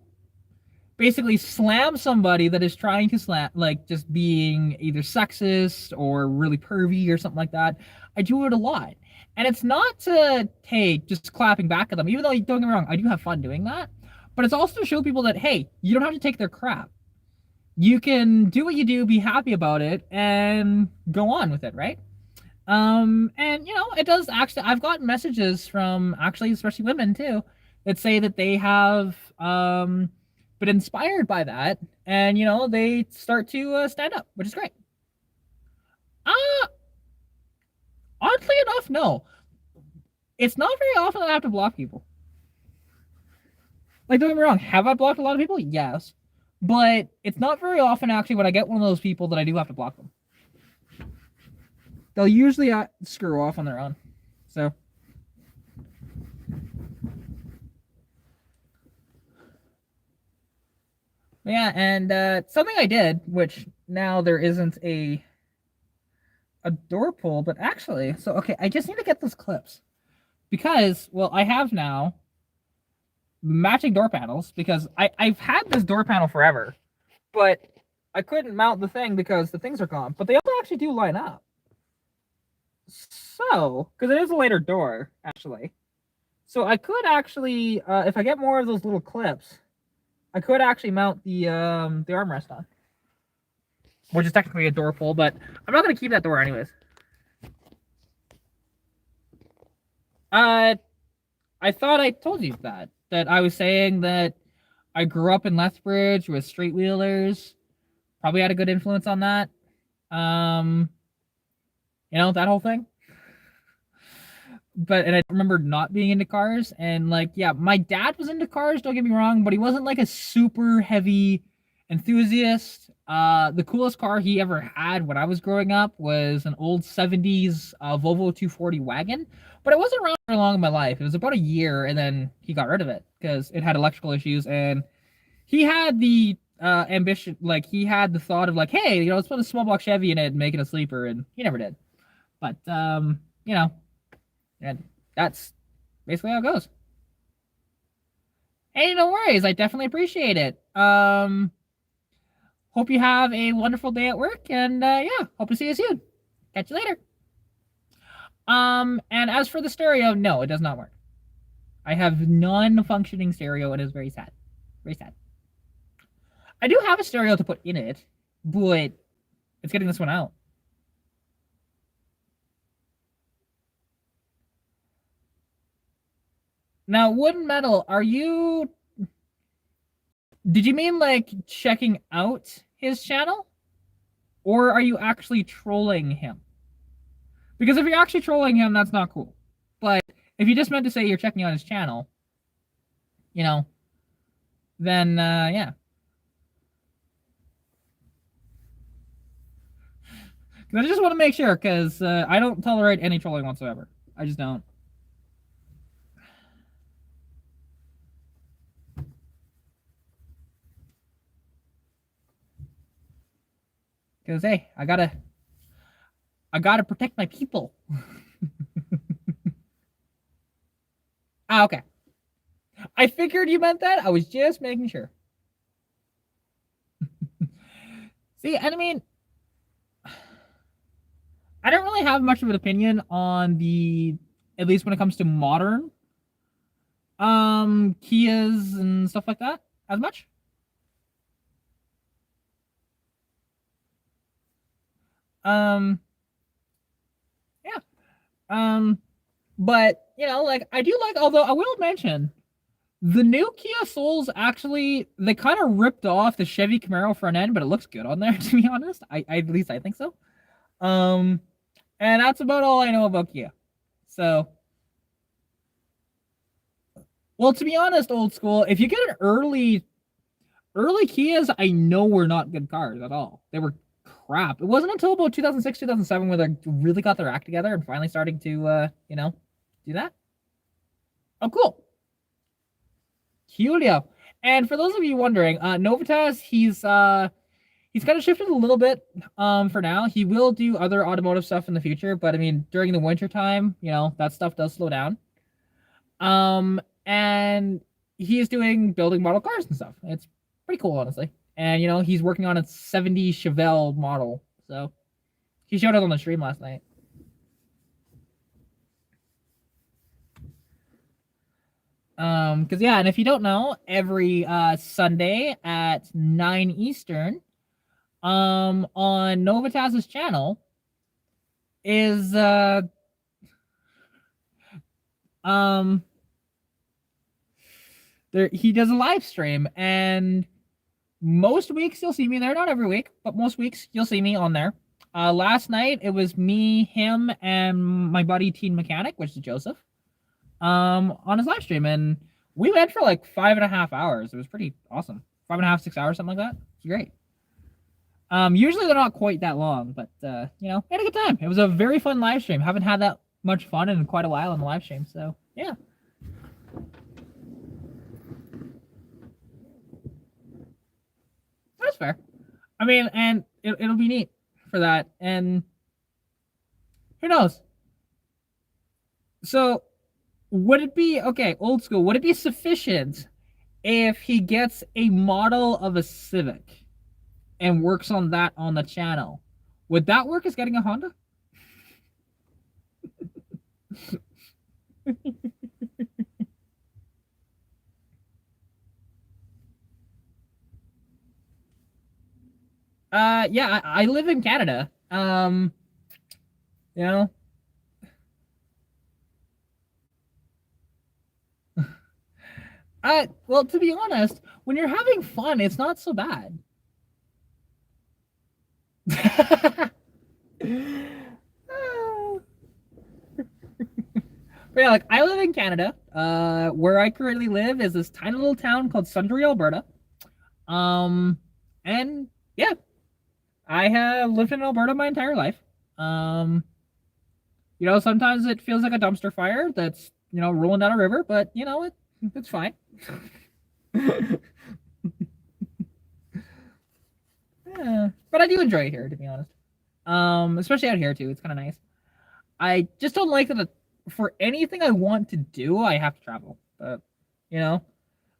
basically slam somebody that is trying to slam, like just being either sexist or really pervy or something like that. I do it a lot. And it's not to, hey, just clapping back at them, even though, don't get me wrong, I do have fun doing that. But it's also to show people that, hey, you don't have to take their crap. You can do what you do, be happy about it, and go on with it, right? And it does actually, I've gotten messages from actually, especially women too, that say that they have been inspired by that, and they start to stand up, which is great. Oddly enough, no. It's not very often that I have to block people. Like, don't get me wrong, have I blocked a lot of people? Yes. But it's not very often, actually, when I get one of those people that I do have to block them. They'll usually screw off on their own. So. Yeah, and something I did, which now there isn't a door pull, but actually, so, okay, I just need to get those clips. Because, well, I have now matching door panels, because I've had this door panel forever, but I couldn't mount the thing because the things are gone. But they all actually do line up. So, because it is a later door, actually. So I could actually, if I get more of those little clips, I could actually mount the armrest on. Which is technically a door pull, but I'm not going to keep that door anyways. I thought I told you that I was saying that I grew up in Lethbridge with street wheelers. Probably had a good influence on that. That whole thing. And I remember not being into cars, and like, yeah, my dad was into cars, don't get me wrong, but he wasn't like a super heavy enthusiast. The coolest car he ever had when I was growing up was an old 70s Volvo 240 wagon, but it wasn't around for long in my life. It was about a year, and then he got rid of it because it had electrical issues, and he had the ambition, like he had the thought of like, hey, let's put a small block Chevy in it and make it a sleeper, and he never did. But and that's basically how it goes. Hey, no worries. I definitely appreciate it. Hope you have a wonderful day at work, and yeah, hope to see you soon. Catch you later. And as for the stereo, no, it does not work. I have non-functioning stereo. It is very sad. Very sad. I do have a stereo to put in it, but it's getting this one out. Now, wood and metal, are you... Did you mean, like, checking out his channel? Or are you actually trolling him? Because if you're actually trolling him, that's not cool. But if you just meant to say you're checking out his channel, you know, then, yeah. I just want to make sure, because I don't tolerate any trolling whatsoever. I just don't. Because, hey, I gotta protect my people. Ah, okay. I figured you meant that. I was just making sure. See, and I mean, I don't really have much of an opinion on the, at least when it comes to modern Kias and stuff like that, as much. Yeah. But you know, like I do like, although I will mention the new Kia Souls actually, they kind of ripped off the Chevy Camaro front end, but it looks good on there, to be honest. I at least I think so. Um and that's about all I know about Kia. So, well, to be honest, old school, if you get an early Kias, I know were not good cars at all. They were crap. It wasn't until about 2006, 2007 where they really got their act together and finally starting to, you know, do that. Oh, cool. Julio. And for those of you wondering, Novitas, he's kind of shifted a little bit for now. He will do other automotive stuff in the future, but I mean, during the winter time, you know, that stuff does slow down. And he is doing building model cars and stuff. It's pretty cool, honestly. And you know, he's working on a 70 Chevelle model. So he showed it on the stream last night. Because yeah, and if you don't know, every Sunday at 9 Eastern, on Novitas's channel is there he does a live stream, and most weeks you'll see me there, not every week, but most weeks you'll see me on there. Last night it was me, him, and my buddy Teen Mechanic, which is Joseph, on his live stream, and we went for like 5.5 hours. It was pretty awesome. 5.5, 6 hours, something like that. It's great. Usually they're not quite that long, but you know, we had a good time. It was a very fun live stream. Haven't had that much fun in quite a while on the live stream, so yeah. That's fair. I mean, and it'll be neat for that. And who knows? So, would it be okay, old school? Would it be sufficient if he gets a model of a Civic and works on that on the channel? Would that work as getting a Honda? Yeah, I live in Canada. You know. Well, to be honest, when you're having fun, it's not so bad. But yeah, like I live in Canada. Where I currently live is this tiny little town called Sundre, Alberta. And yeah, I have lived in Alberta my entire life. You know, sometimes it feels like a dumpster fire that's, you know, rolling down a river, but you know, it's fine. Yeah, but I do enjoy it here, to be honest. Especially out here too. It's kind of nice. I just don't like that for anything I want to do, I have to travel. But you know,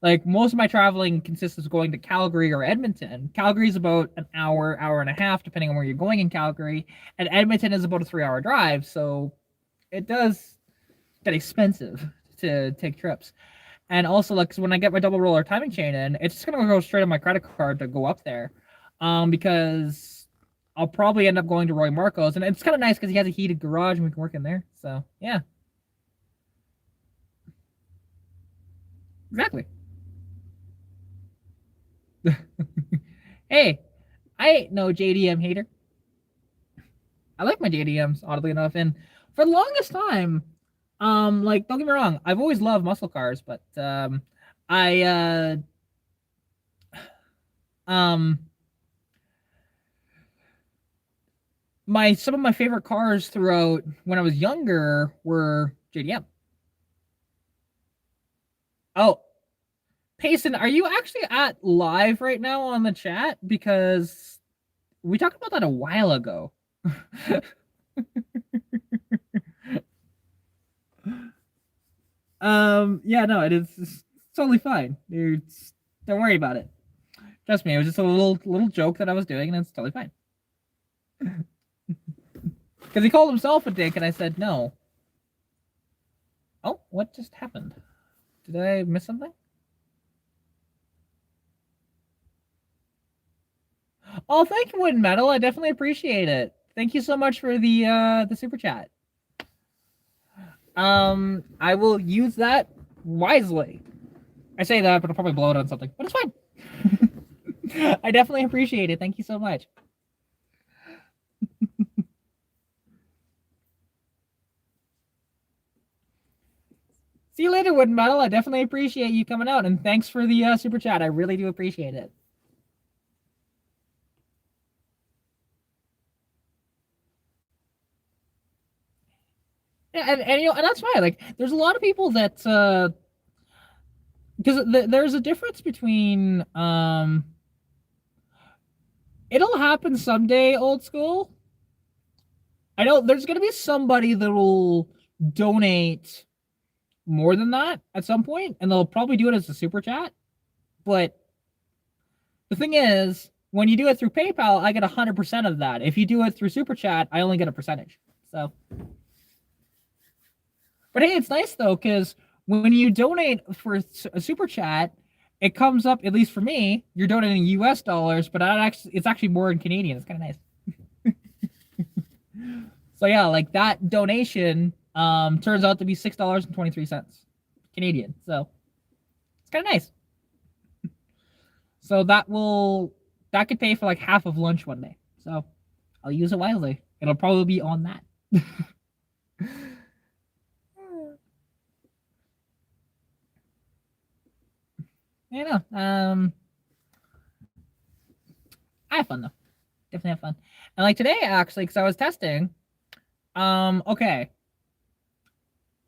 Like most of my traveling consists of going to Calgary or Edmonton. Calgary is about an hour, hour and a half, depending on where you're going in Calgary, and Edmonton is about a 3 hour drive. So it does get expensive to take trips. And also, like, when I get my double roller timing chain in, it's just gonna go straight on my credit card to go up there, because I'll probably end up going to Roy Marco's, and it's kind of nice because he has a heated garage and we can work in there. So yeah, exactly. Hey, I ain't no JDM hater. I like my JDMs, oddly enough, and for the longest time, like don't get me wrong, I've always loved muscle cars, but I um my some of my favorite cars throughout when I was younger were JDM. Oh, Payson, are you actually at live right now on the chat? Because we talked about that a while ago. Yeah, no, it's totally fine. Don't worry about it. Trust me, it was just a little joke that I was doing, and it's totally fine. Because he called himself a dick, and I said no. Oh, what just happened? Did I miss something? Oh, thank you, Wooden Metal. I definitely appreciate it. Thank you so much for the super chat. I will use that wisely. I say that, but I'll probably blow it on something, but it's fine. I definitely appreciate it. Thank you so much. See you later, Wooden Metal. I definitely appreciate you coming out, and thanks for the super chat. I really do appreciate it. Yeah, and you know, and that's fine. Like, there's a lot of people that because there's a difference between it'll happen someday, old school. I know there's gonna be somebody that will donate more than that at some point, and they'll probably do it as a super chat. But the thing is, when you do it through PayPal, I get 100% of that. If you do it through super chat, I only get a percentage. So, but hey, it's nice though, because when you donate for a super chat, it comes up, at least for me, you're donating US dollars, but it's actually more in Canadian. It's kind of nice. So yeah, like that donation turns out to be $6.23 Canadian. So it's kind of nice. So that could pay for like half of lunch one day. So I'll use it wisely. It'll probably be on that. You know, I have fun though. Definitely have fun. And like today, actually, because I was testing. Okay,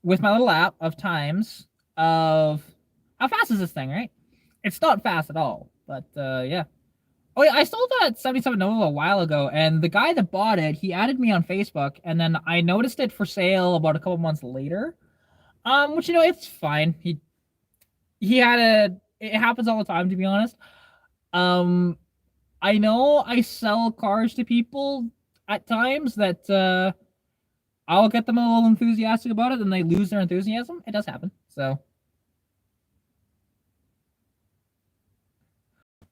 with my little app of times of how fast is this thing, right? It's not fast at all, but yeah. Oh yeah, I sold that 77 Nova a while ago, and the guy that bought it, he added me on Facebook, and then I noticed it for sale about a couple months later. Which you know, it's fine. He had it happens all the time, to be honest. Um, I know I sell cars to people at times that I'll get them a little enthusiastic about it, and they lose their enthusiasm. It does happen. So,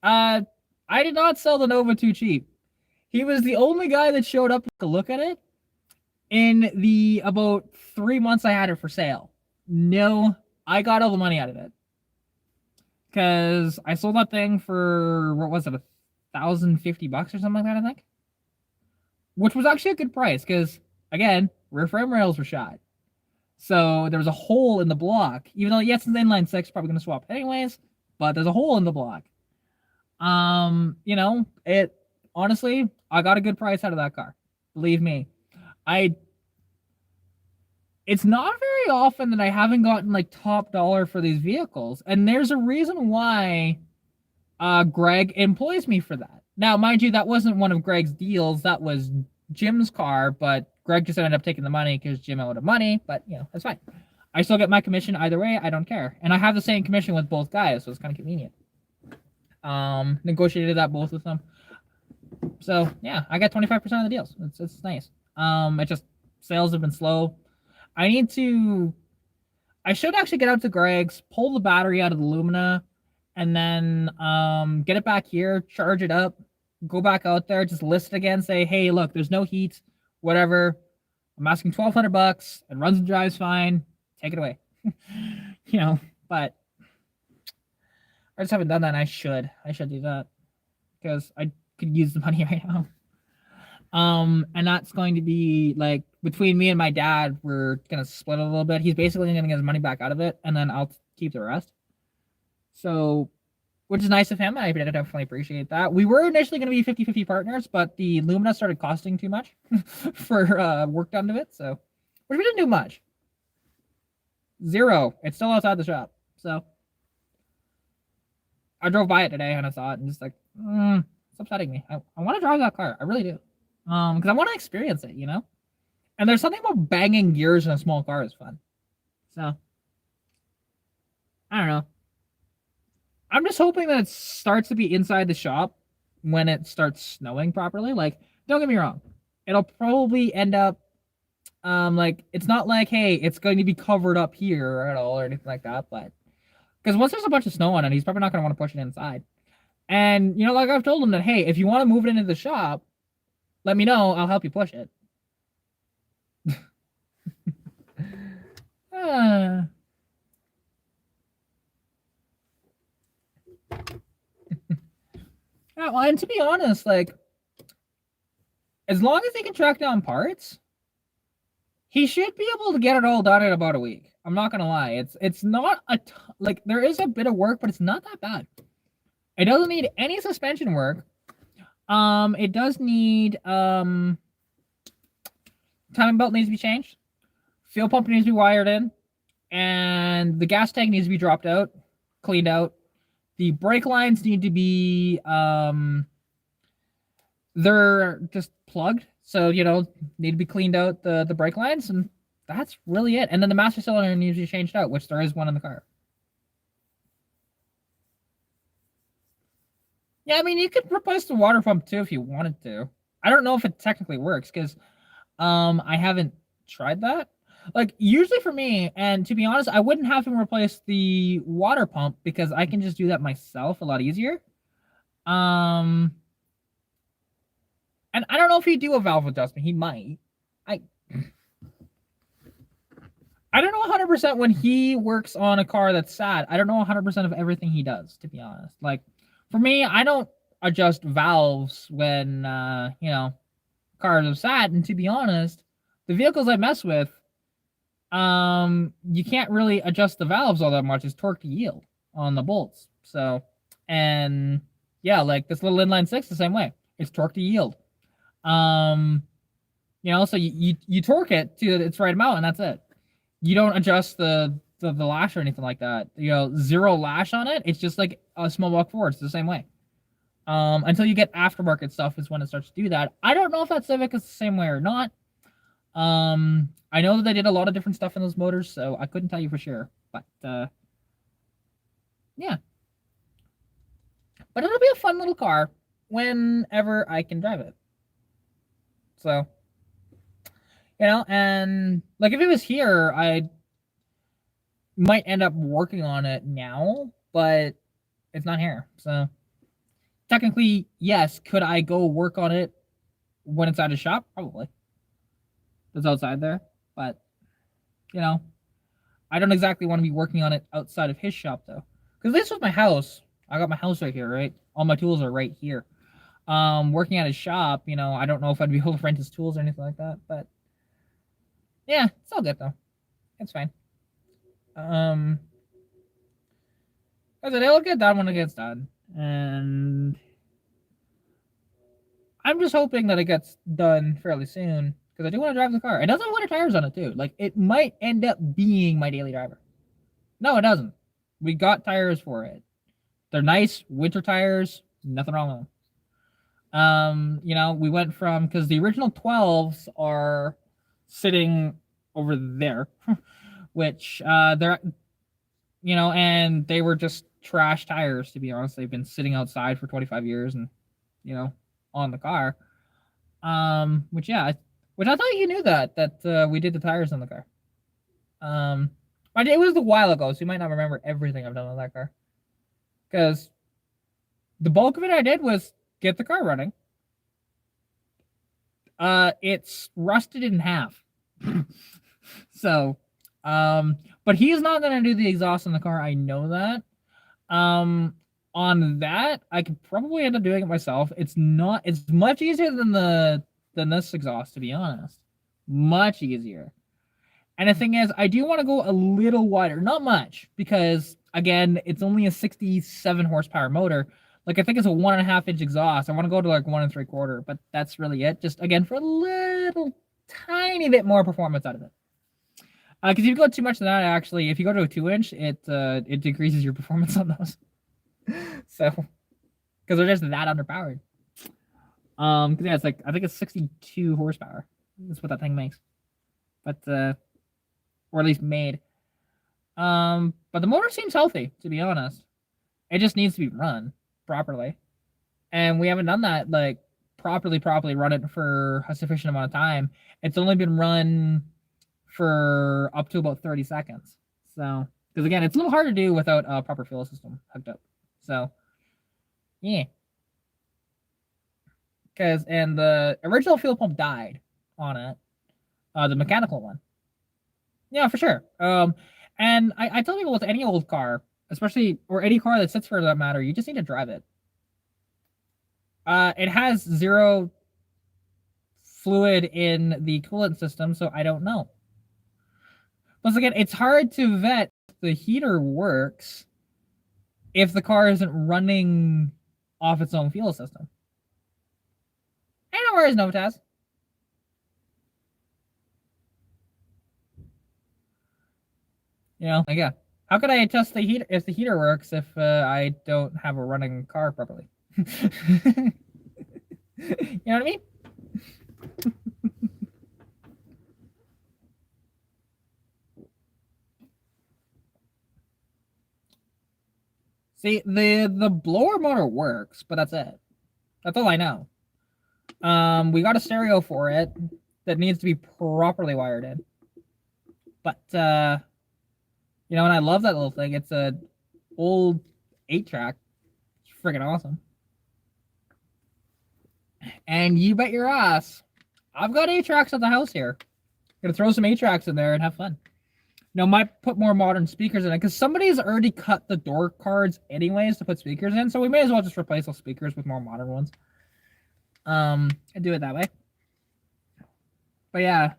uh, I did not sell the Nova too cheap. He was the only guy that showed up to look at it in the about 3 months I had it for sale. No, I got all the money out of it because I sold that thing for what was it, $1,050 or something like that, I think, which was actually a good price because again, rear frame rails were shot. So there was a hole in the block, even though yes, it's an inline six, probably gonna swap anyways, but there's a hole in the block. You know, it honestly, I got a good price out of that car. Believe me. I It's not very often that I haven't gotten like top dollar for these vehicles, and there's a reason why Greg employs me for that. Now, mind you, that wasn't one of Greg's deals, that was Jim's car, but Greg just ended up taking the money because Jim owed him money, but you know, that's fine. I still get my commission either way. I don't care, and I have the same commission with both guys, so it's kind of convenient. Negotiated that both with them. So yeah, I got 25% of the deals. It's nice. It just sales have been slow. I need to. I should actually get out to Greg's, pull the battery out of the Lumina, and then get it back here, charge it up, go back out there, just list it again, say, hey, look, there's no heat, whatever. I'm asking $1,200. It runs and drives fine. Take it away. But I just haven't done that. And I should do that because I could use the money right now. And that's going to be like between me and my dad, we're gonna split it a little bit. He's basically gonna get his money back out of it, and then I'll keep the rest. So, which is nice of him. I definitely appreciate that. We were initially gonna be 50-50 partners, but the Lumina started costing too much for work done to it. So, which we didn't do much. Zero. It's still outside the shop. So, I drove by it today and I saw it and just like, it's upsetting me. I want to drive that car. I really do. Because I want to experience it, And there's something about banging gears in a small car is fun. So, I don't know. I'm just hoping that it starts to be inside the shop when it starts snowing properly. Like, don't get me wrong. It'll probably end up, like, it's not like, hey, it's going to be covered up here at all or anything like that. But, because once there's a bunch of snow on it, he's probably not going to want to push it inside. And, like I've told him that, hey, if you want to move it into the shop, let me know. I'll help you push it. Yeah, well, and to be honest, like, as long as he can track down parts, he should be able to get it all done in about a week. I'm not gonna lie. It's not like there is a bit of work, but it's not that bad. It doesn't need any suspension work. It does need timing belt needs to be changed. Fuel pump needs to be wired in, and the gas tank needs to be dropped out, cleaned out. The brake lines need to be they're just plugged, so need to be cleaned out the brake lines, and that's really it. And then the master cylinder needs to be changed out, which there is one in the car. Yeah, I mean you could replace the water pump too if you wanted to. I don't know if it technically works because I haven't tried that. Like usually for me, and to be honest, I wouldn't have him replace the water pump because I can just do that myself a lot easier. And I don't know if he'd do a valve adjustment. He might. I don't know 100% when he works on a car that's sad. I don't know 100% of everything he does, to be honest. Like for me, I don't adjust valves when cars are sad. And to be honest, the vehicles I mess with, you can't really adjust the valves all that much. It's torque to yield on the bolts. So, and yeah, like this little inline six the same way. It's torque to yield. So you torque it to its right amount, and that's it. You don't adjust the lash or anything like that. Zero lash on it. It's just like a small walk forward. It's the same way. Until you get aftermarket stuff is when it starts to do that. I don't know if that Civic is the same way or not. I know that they did a lot of different stuff in those motors, so I couldn't tell you for sure. But yeah. But it'll be a fun little car whenever I can drive it. So, and like if it was here, I might end up working on it now, but it's not here. So technically, yes, could I go work on it when it's at a shop? Probably. It's outside there, but I don't exactly want to be working on it outside of his shop though. Because this was my house. I got my house right here, right? All my tools are right here. Working at his shop, I don't know if I'd be able to rent his tools or anything like that, but yeah, it's all good though. It's fine. I said it'll get done when it gets done, and I'm just hoping that it gets done fairly soon because I do want to drive the car. It doesn't have winter tires on it too. Like it might end up being my daily driver. No, it doesn't. We got tires for it. They're nice winter tires. Nothing wrong with them. We went from because the original 12s are sitting over there. which they're and they were just trash tires, to be honest. They've been sitting outside for 25 years and on the car. Which yeah, which I thought you knew that we did the tires on the car. It was a while ago, so you might not remember everything I've done with that car. Because the bulk of it I did was get the car running. It's rusted in half. So, but he's not gonna do the exhaust on the car. I know that. On that, I could probably end up doing it myself. It's much easier than this exhaust, to be honest. Much easier. And the thing is, I do want to go a little wider, not much, because again, it's only a 67 horsepower motor. Like I think it's a 1.5-inch exhaust. I want to go to like 1 3/4, but that's really it. Just again for a little tiny bit more performance out of it. Because if you go too much than that, actually, if you go to a 2-inch, it decreases your performance on those. So, because they're just that underpowered. Because yeah, it's like I think it's 62 horsepower. That's what that thing makes. But or at least made. But the motor seems healthy, to be honest. It just needs to be run properly, and we haven't done that like properly run it for a sufficient amount of time. It's only been run for up to about 30 seconds. So, because again, it's a little hard to do without a proper fuel system hooked up. So, yeah. And the original fuel pump died on it, the mechanical one. Yeah, for sure. And I tell people with any old car, especially or any car that sits for that matter, you just need to drive it. It has zero fluid in the coolant system, so I don't know. Plus, again, it's hard to vet if the heater works if the car isn't running off its own fuel system. Hey, no worries, Novotaz. Like, yeah. How could I adjust the heater if the heater works if I don't have a running car properly? You know what I mean? See, the blower motor works, but that's it. That's all I know. We got a stereo for it that needs to be properly wired in. But and I love that little thing. It's a old 8-track. It's freaking awesome. And you bet your ass, I've got 8-tracks at the house here. Gonna throw some 8-tracks in there and have fun. Now, might put more modern speakers in it because somebody's already cut the door cards anyways to put speakers in, so we may as well just replace those speakers with more modern ones. And do it that way. But yeah,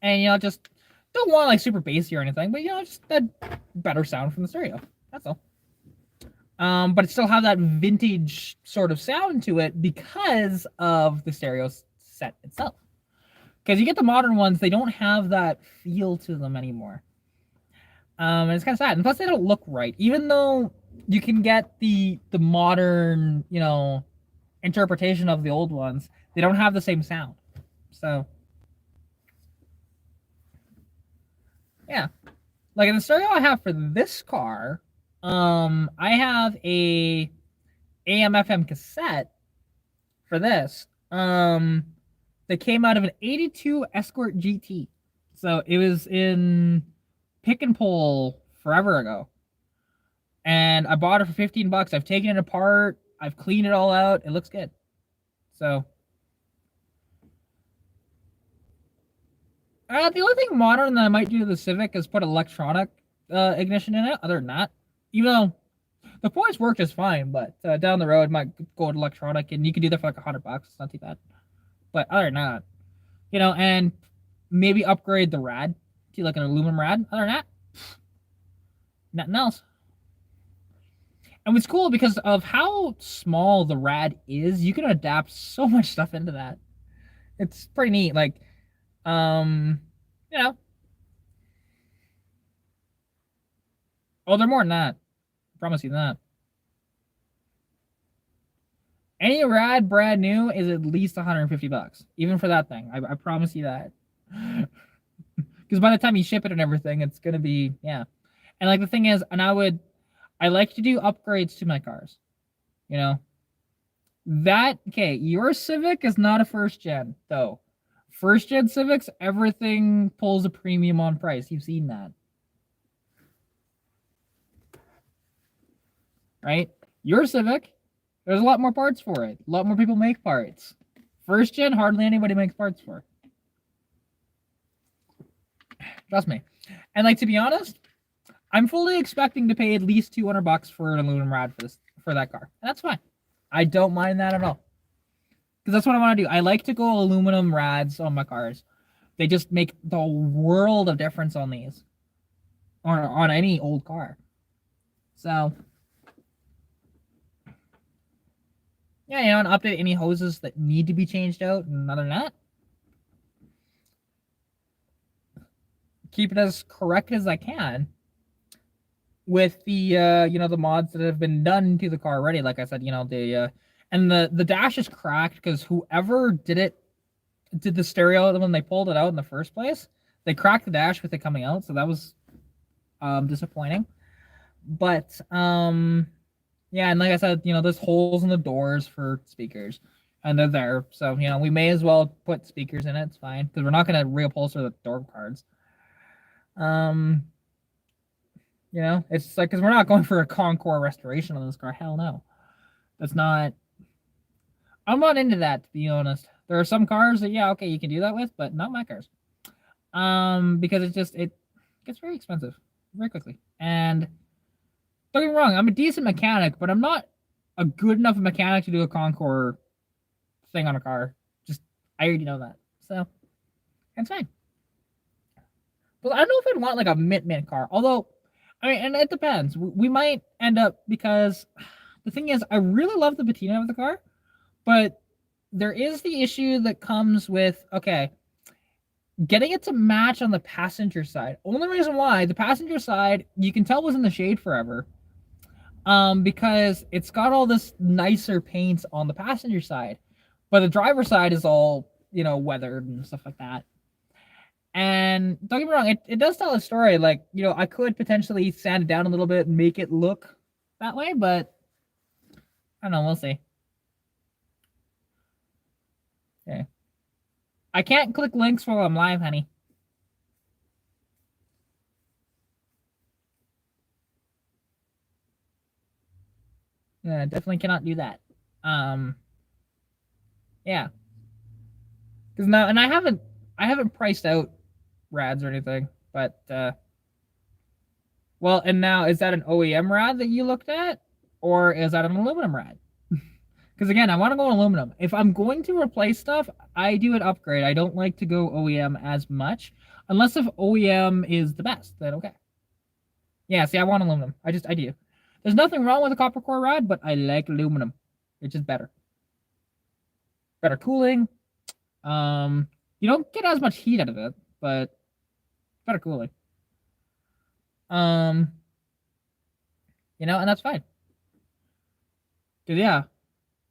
and just don't want like super bassy or anything, but just a better sound from the stereo. That's all. But it still have that vintage sort of sound to it because of the stereo set itself. Because you get the modern ones, they don't have that feel to them anymore. And it's kind of sad. And plus, they don't look right. Even though you can get the modern, interpretation of the old ones, they don't have the same sound. So, yeah. Like in the stereo I have for this car, I have a AM/FM cassette for this. That came out of an 82 Escort GT. So it was in pick and pull forever ago. And I bought it for $15. I've taken it apart. I've cleaned it all out. It looks good. So the only thing modern that I might do to the Civic is put electronic ignition in it. Other than that, even though the points work just fine, but down the road might go to electronic, and you can do that for like $100. It's not too bad. But other than that, and maybe upgrade the rad to like an aluminum rad. Other than that, nothing else. And what's cool because of how small the rad is, you can adapt so much stuff into that. It's pretty neat. Like, oh, they're more than that. I promise you that. Any rad brand new is at least $150, even for that thing. I promise you that. Because by the time you ship it and everything, it's gonna be, yeah. And like the thing is, and I like to do upgrades to my cars. You know, okay, your Civic is not a first gen though. First gen Civics, everything pulls a premium on price. You've seen that. Right? Your Civic, there's a lot more parts for it. A lot more people make parts. First gen, hardly anybody makes parts for. Trust me. And like, to be honest, I'm fully expecting to pay at least $200 for an aluminum rad for that car. And that's fine. I don't mind that at all. Because that's what I want to do. I like to go aluminum rads on my cars. They just make the world of difference on these. Or on any old car. So, yeah, you know, and update any hoses that need to be changed out. And other than that, keep it as correct as I can with the you know, the mods that have been done to the car already. Like I said, you know, and the dash is cracked because whoever did the stereo when they pulled it out in the first place, they cracked the dash with it coming out, so that was disappointing. But yeah, and like I said, you know, there's holes in the doors for speakers, and they're there, so you know, we may as well put speakers in it. It's fine because we're not going to reupholster the door cards. You know, it's like, because we're not going for a Concours restoration on this car. Hell no, that's not. I'm not into that, to be honest. There are some cars that, yeah, okay, you can do that with, but not my cars. Because it gets very expensive very quickly. And don't get me wrong, I'm a decent mechanic, but I'm not a good enough mechanic to do a Concours thing on a car. Just, I already know that. So, it's fine. But I don't know if I'd want like a mint car. Although, I mean, and it depends. We might end up, because the thing is, I really love the patina of the car, but there is the issue that comes with, okay, getting it to match on the passenger side. Only reason why, the passenger side, you can tell was in the shade forever. Because it's got all this nicer paint on the passenger side, but the driver's side is all, you know, weathered and stuff like that. And don't get me wrong, it does tell a story. Like, you know, I could potentially sand it down a little bit and make it look that way, but I don't know, we'll see. Okay. I can't click links while I'm live, honey. Yeah, definitely cannot do that. Yeah. Because now, and I haven't priced out rads or anything, but well, and now, is that an OEM rad that you looked at, or is that an aluminum rad? Because again, I want to go aluminum. If I'm going to replace stuff, I do an upgrade. I don't like to go OEM as much, unless if OEM is the best, then okay. Yeah, see, I want aluminum. I do. There's nothing wrong with a copper core rad, but I like aluminum. It's just better. Better cooling. You don't get as much heat out of it, but better cooling. You know, and that's fine. Cause yeah,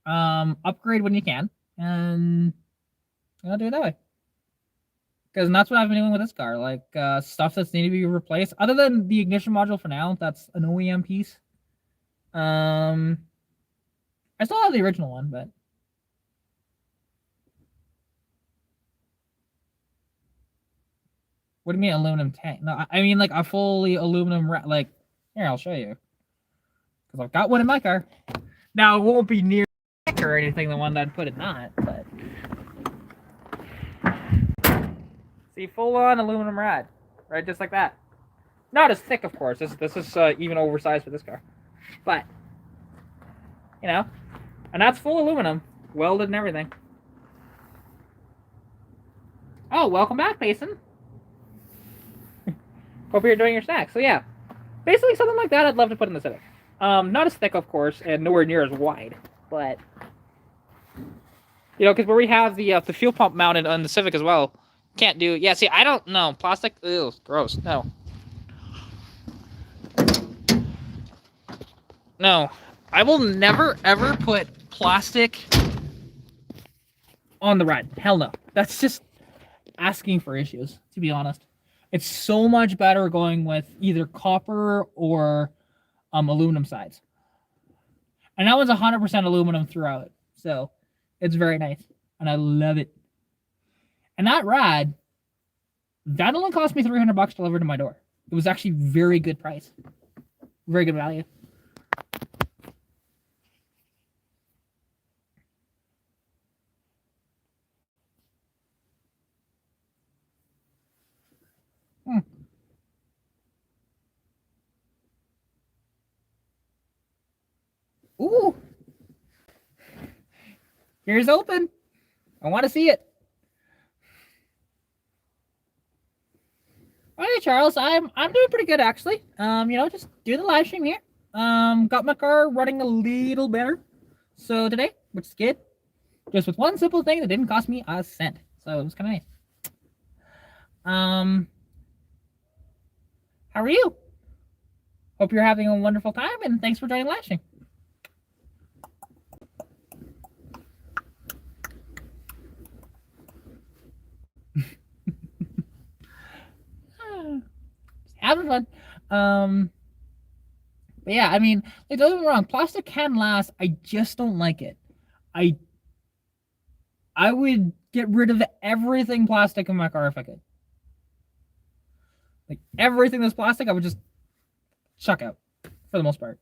upgrade when you can, and I'll do it that way. Because that's what I've been doing with this car, like stuff that's needed to be replaced. Other than the ignition module for now, that's an OEM piece. I still have the original one, but what do you mean aluminum tank? No, I mean like a fully aluminum like, here, I'll show you. Because I've got one in my car. Now, it won't be near or anything, the one that I'd put it not, but see, full on aluminum rad, right, just like that. Not as thick, of course. This is even oversized for this car, but you know, and that's full aluminum, welded and everything. Oh, welcome back, Payson. Hope you're enjoying your snack. So yeah, basically something like that I'd love to put in the Civic. Not as thick, of course, and nowhere near as wide, but you know, because where we have the fuel pump mounted on the Civic as well, can't do. Yeah, see, I don't know, plastic. Ew, gross. No. No, I will never ever put plastic on the rad. Hell no. That's just asking for issues, to be honest. It's so much better going with either copper or aluminum sides. And that one's 100% aluminum throughout. So it's very nice. And I love it. And that rad, that only cost me $300 delivered to my door. It was actually very good price. Very good value. Hmm. Ooh. Here's open. I want to see it. All right, Charles. I'm doing pretty good actually. Just do the live stream here. Got my car running a little better. So today, which is good. Just with one simple thing that didn't cost me a cent. So it was kind of nice. How are you? Hope you're having a wonderful time, and thanks for joining live stream. Having fun. But yeah, I mean, like, don't get me wrong, plastic can last. I just don't like it. I would get rid of everything plastic in my car if I could. Like everything that's plastic, I would just chuck out for the most part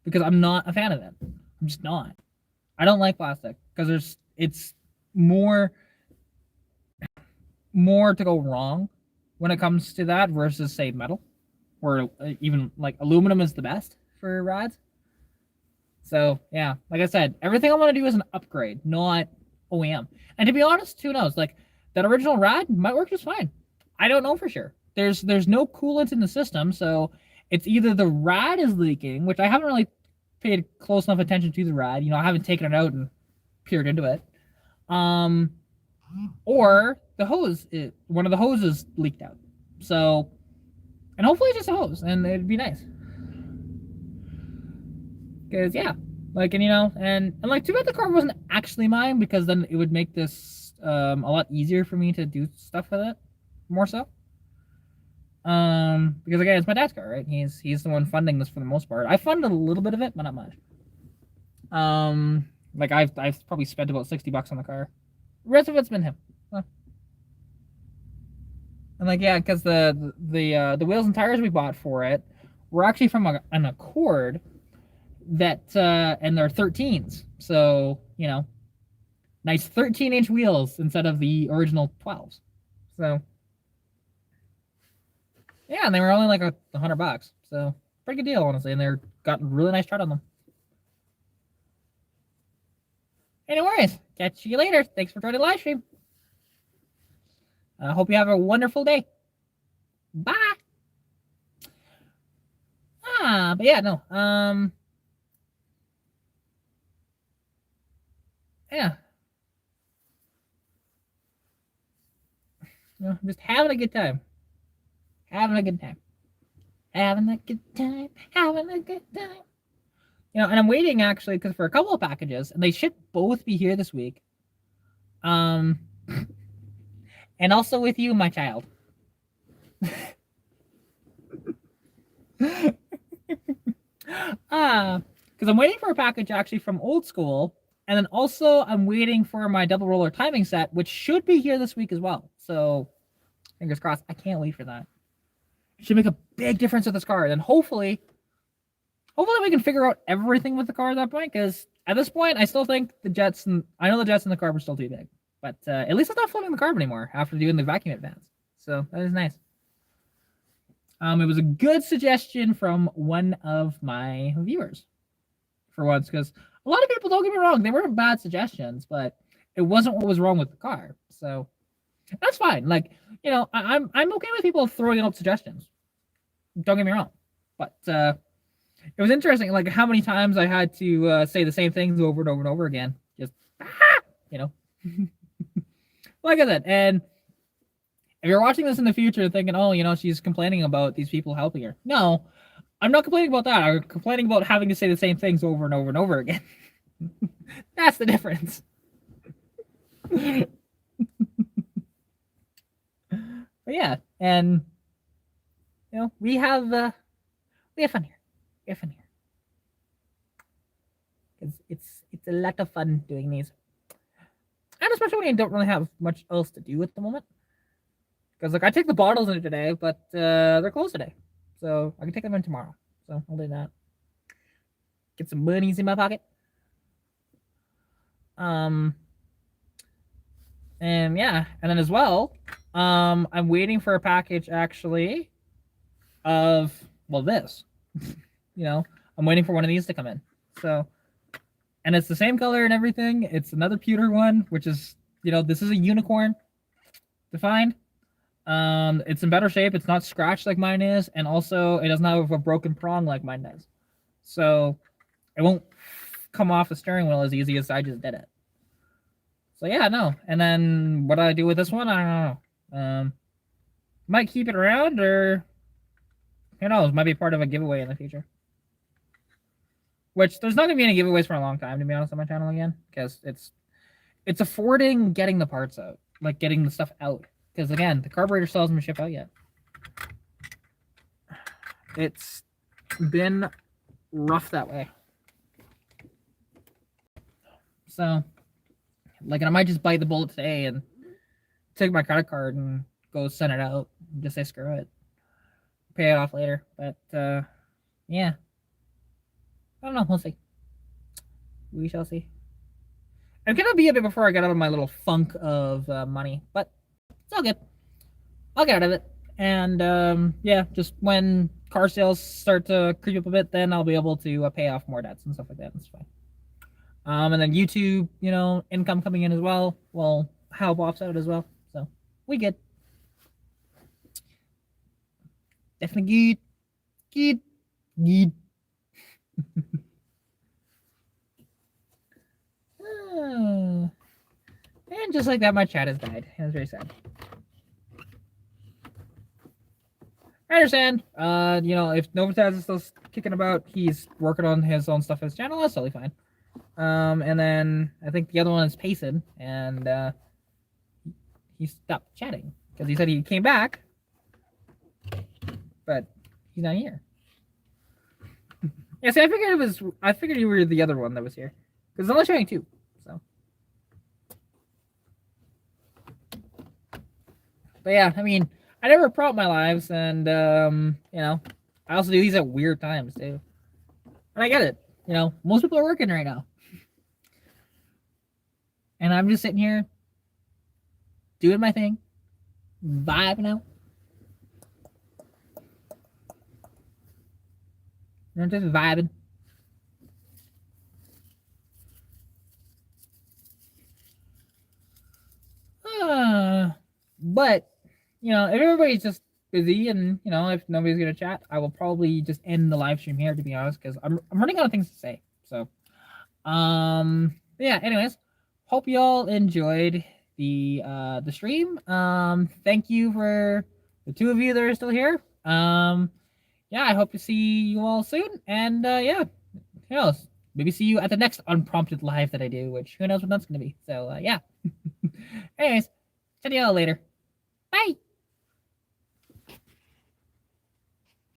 because I'm not a fan of it. I'm just not. I don't like plastic because it's more to go wrong when it comes to that versus say metal, or even like aluminum is the best for rods. So yeah, like I said, everything I want to do is an upgrade, not OEM. And to be honest, who knows? Like that original rod might work just fine. I don't know for sure. There's no coolant in the system, so it's either the rod is leaking, which I haven't really paid close enough attention to the rod. I haven't taken it out and peered into it. Or the hose, one of the hoses leaked out. So, and hopefully it's just a hose, and it'd be nice. Because yeah, like, and like, too bad the car wasn't actually mine, because then it would make this a lot easier for me to do stuff with it, more so. Because again, it's my dad's car, right? He's the one funding this for the most part. I funded a little bit of it, but not much. Like I've probably spent about $60 on the car. The rest of it's been him. Huh. And like, yeah, because the wheels and tires we bought for it were actually from an Accord that and they're 13s. So, nice 13-inch wheels instead of the original 12s. So yeah, and they were only like $100. So pretty good deal, honestly, and they're got really nice tread on them. Anyways, catch you later. Thanks for joining the live stream. I hope you have a wonderful day. Bye. But yeah, no. Yeah. Just having a good time. Having a good time. Having a good time. Having a good time. And I'm waiting actually because for a couple of packages, and they should both be here this week. And also with you, my child. Because I'm waiting for a package actually from Old School, and then also I'm waiting for my double roller timing set, which should be here this week as well. So fingers crossed. I can't wait for that. It should make a big difference with this car. And hopefully we can figure out everything with the car at that point. Because at this point, I still think the jets and the carb are still too big. But at least it's not floating the carb anymore after doing the vacuum advance. So that is nice. It was a good suggestion from one of my viewers, for once, because a lot of people, don't get me wrong, they weren't bad suggestions, but it wasn't what was wrong with the car. So that's fine. Like, I'm okay with people throwing out suggestions. Don't get me wrong, but it was interesting, like how many times I had to say the same things over and over and over again. Just like I said, and if you're watching this in the future thinking, oh, she's complaining about these people helping her. No, I'm not complaining about that. I'm complaining about having to say the same things over and over and over again. That's the difference. But yeah, and we have fun here. We have fun here. It's a lot of fun doing these, and especially when you don't really have much else to do at the moment. Because like I take the bottles in today, but they're closed today, so I can take them in tomorrow. So I'll do that. Get some bunnies in my pocket. Um, and yeah, and then as well, I'm waiting for a package actually of this. I'm waiting for one of these to come in. So, and it's the same color and everything. It's another pewter one, which is this is a unicorn defined. It's in better shape. It's not scratched like mine is, and also it doesn't have a broken prong like mine does. So it won't come off the steering wheel as easy as I just did it. So yeah, no. And then what do I do with this one? I don't know. Might keep it around, or who knows? Might be part of a giveaway in the future. Which there's not gonna be any giveaways for a long time, to be honest, on my channel again, because it's affording getting the parts out, like getting the stuff out. Because again, the carburetor still hasn't been shipped out yet. It's been rough that way. So, like, I might just bite the bullet today and take my credit card and go send it out and just say screw it, pay it off later. But yeah, I don't know. We'll see. We shall see. I'm gonna be a bit before I get out of my little funk of money, but it's all good. I'll get out of it. And yeah, just when car sales start to creep up a bit, then I'll be able to pay off more debts and stuff like that. That's fine. And then YouTube, income coming in as well will help offset as well. So we good. Definitely good. Good. And just like that, my chat has died. That's very sad. I understand. If Novitaz is still kicking about, he's working on his own stuff as channel. That's totally fine. And then I think the other one is Payson, and he stopped chatting because he said he came back, but he's not here. Yeah, see, I figured you were the other one that was here because I'm only showing two. So, but yeah, I mean, I never prop my lives, and I also do these at weird times too. And I get it. Most people are working right now. And I'm just sitting here doing my thing, vibing out. I'm just vibing. But, if everybody's just busy and, if nobody's going to chat, I will probably just end the live stream here, to be honest, because I'm running out of things to say. So, yeah, anyways, hope y'all enjoyed the stream. Thank you for the two of you that are still here. Yeah, I hope to see you all soon. And yeah, who knows? Maybe see you at the next unprompted live that I do, which who knows what that's going to be. So yeah. Anyways, see y'all later. Bye.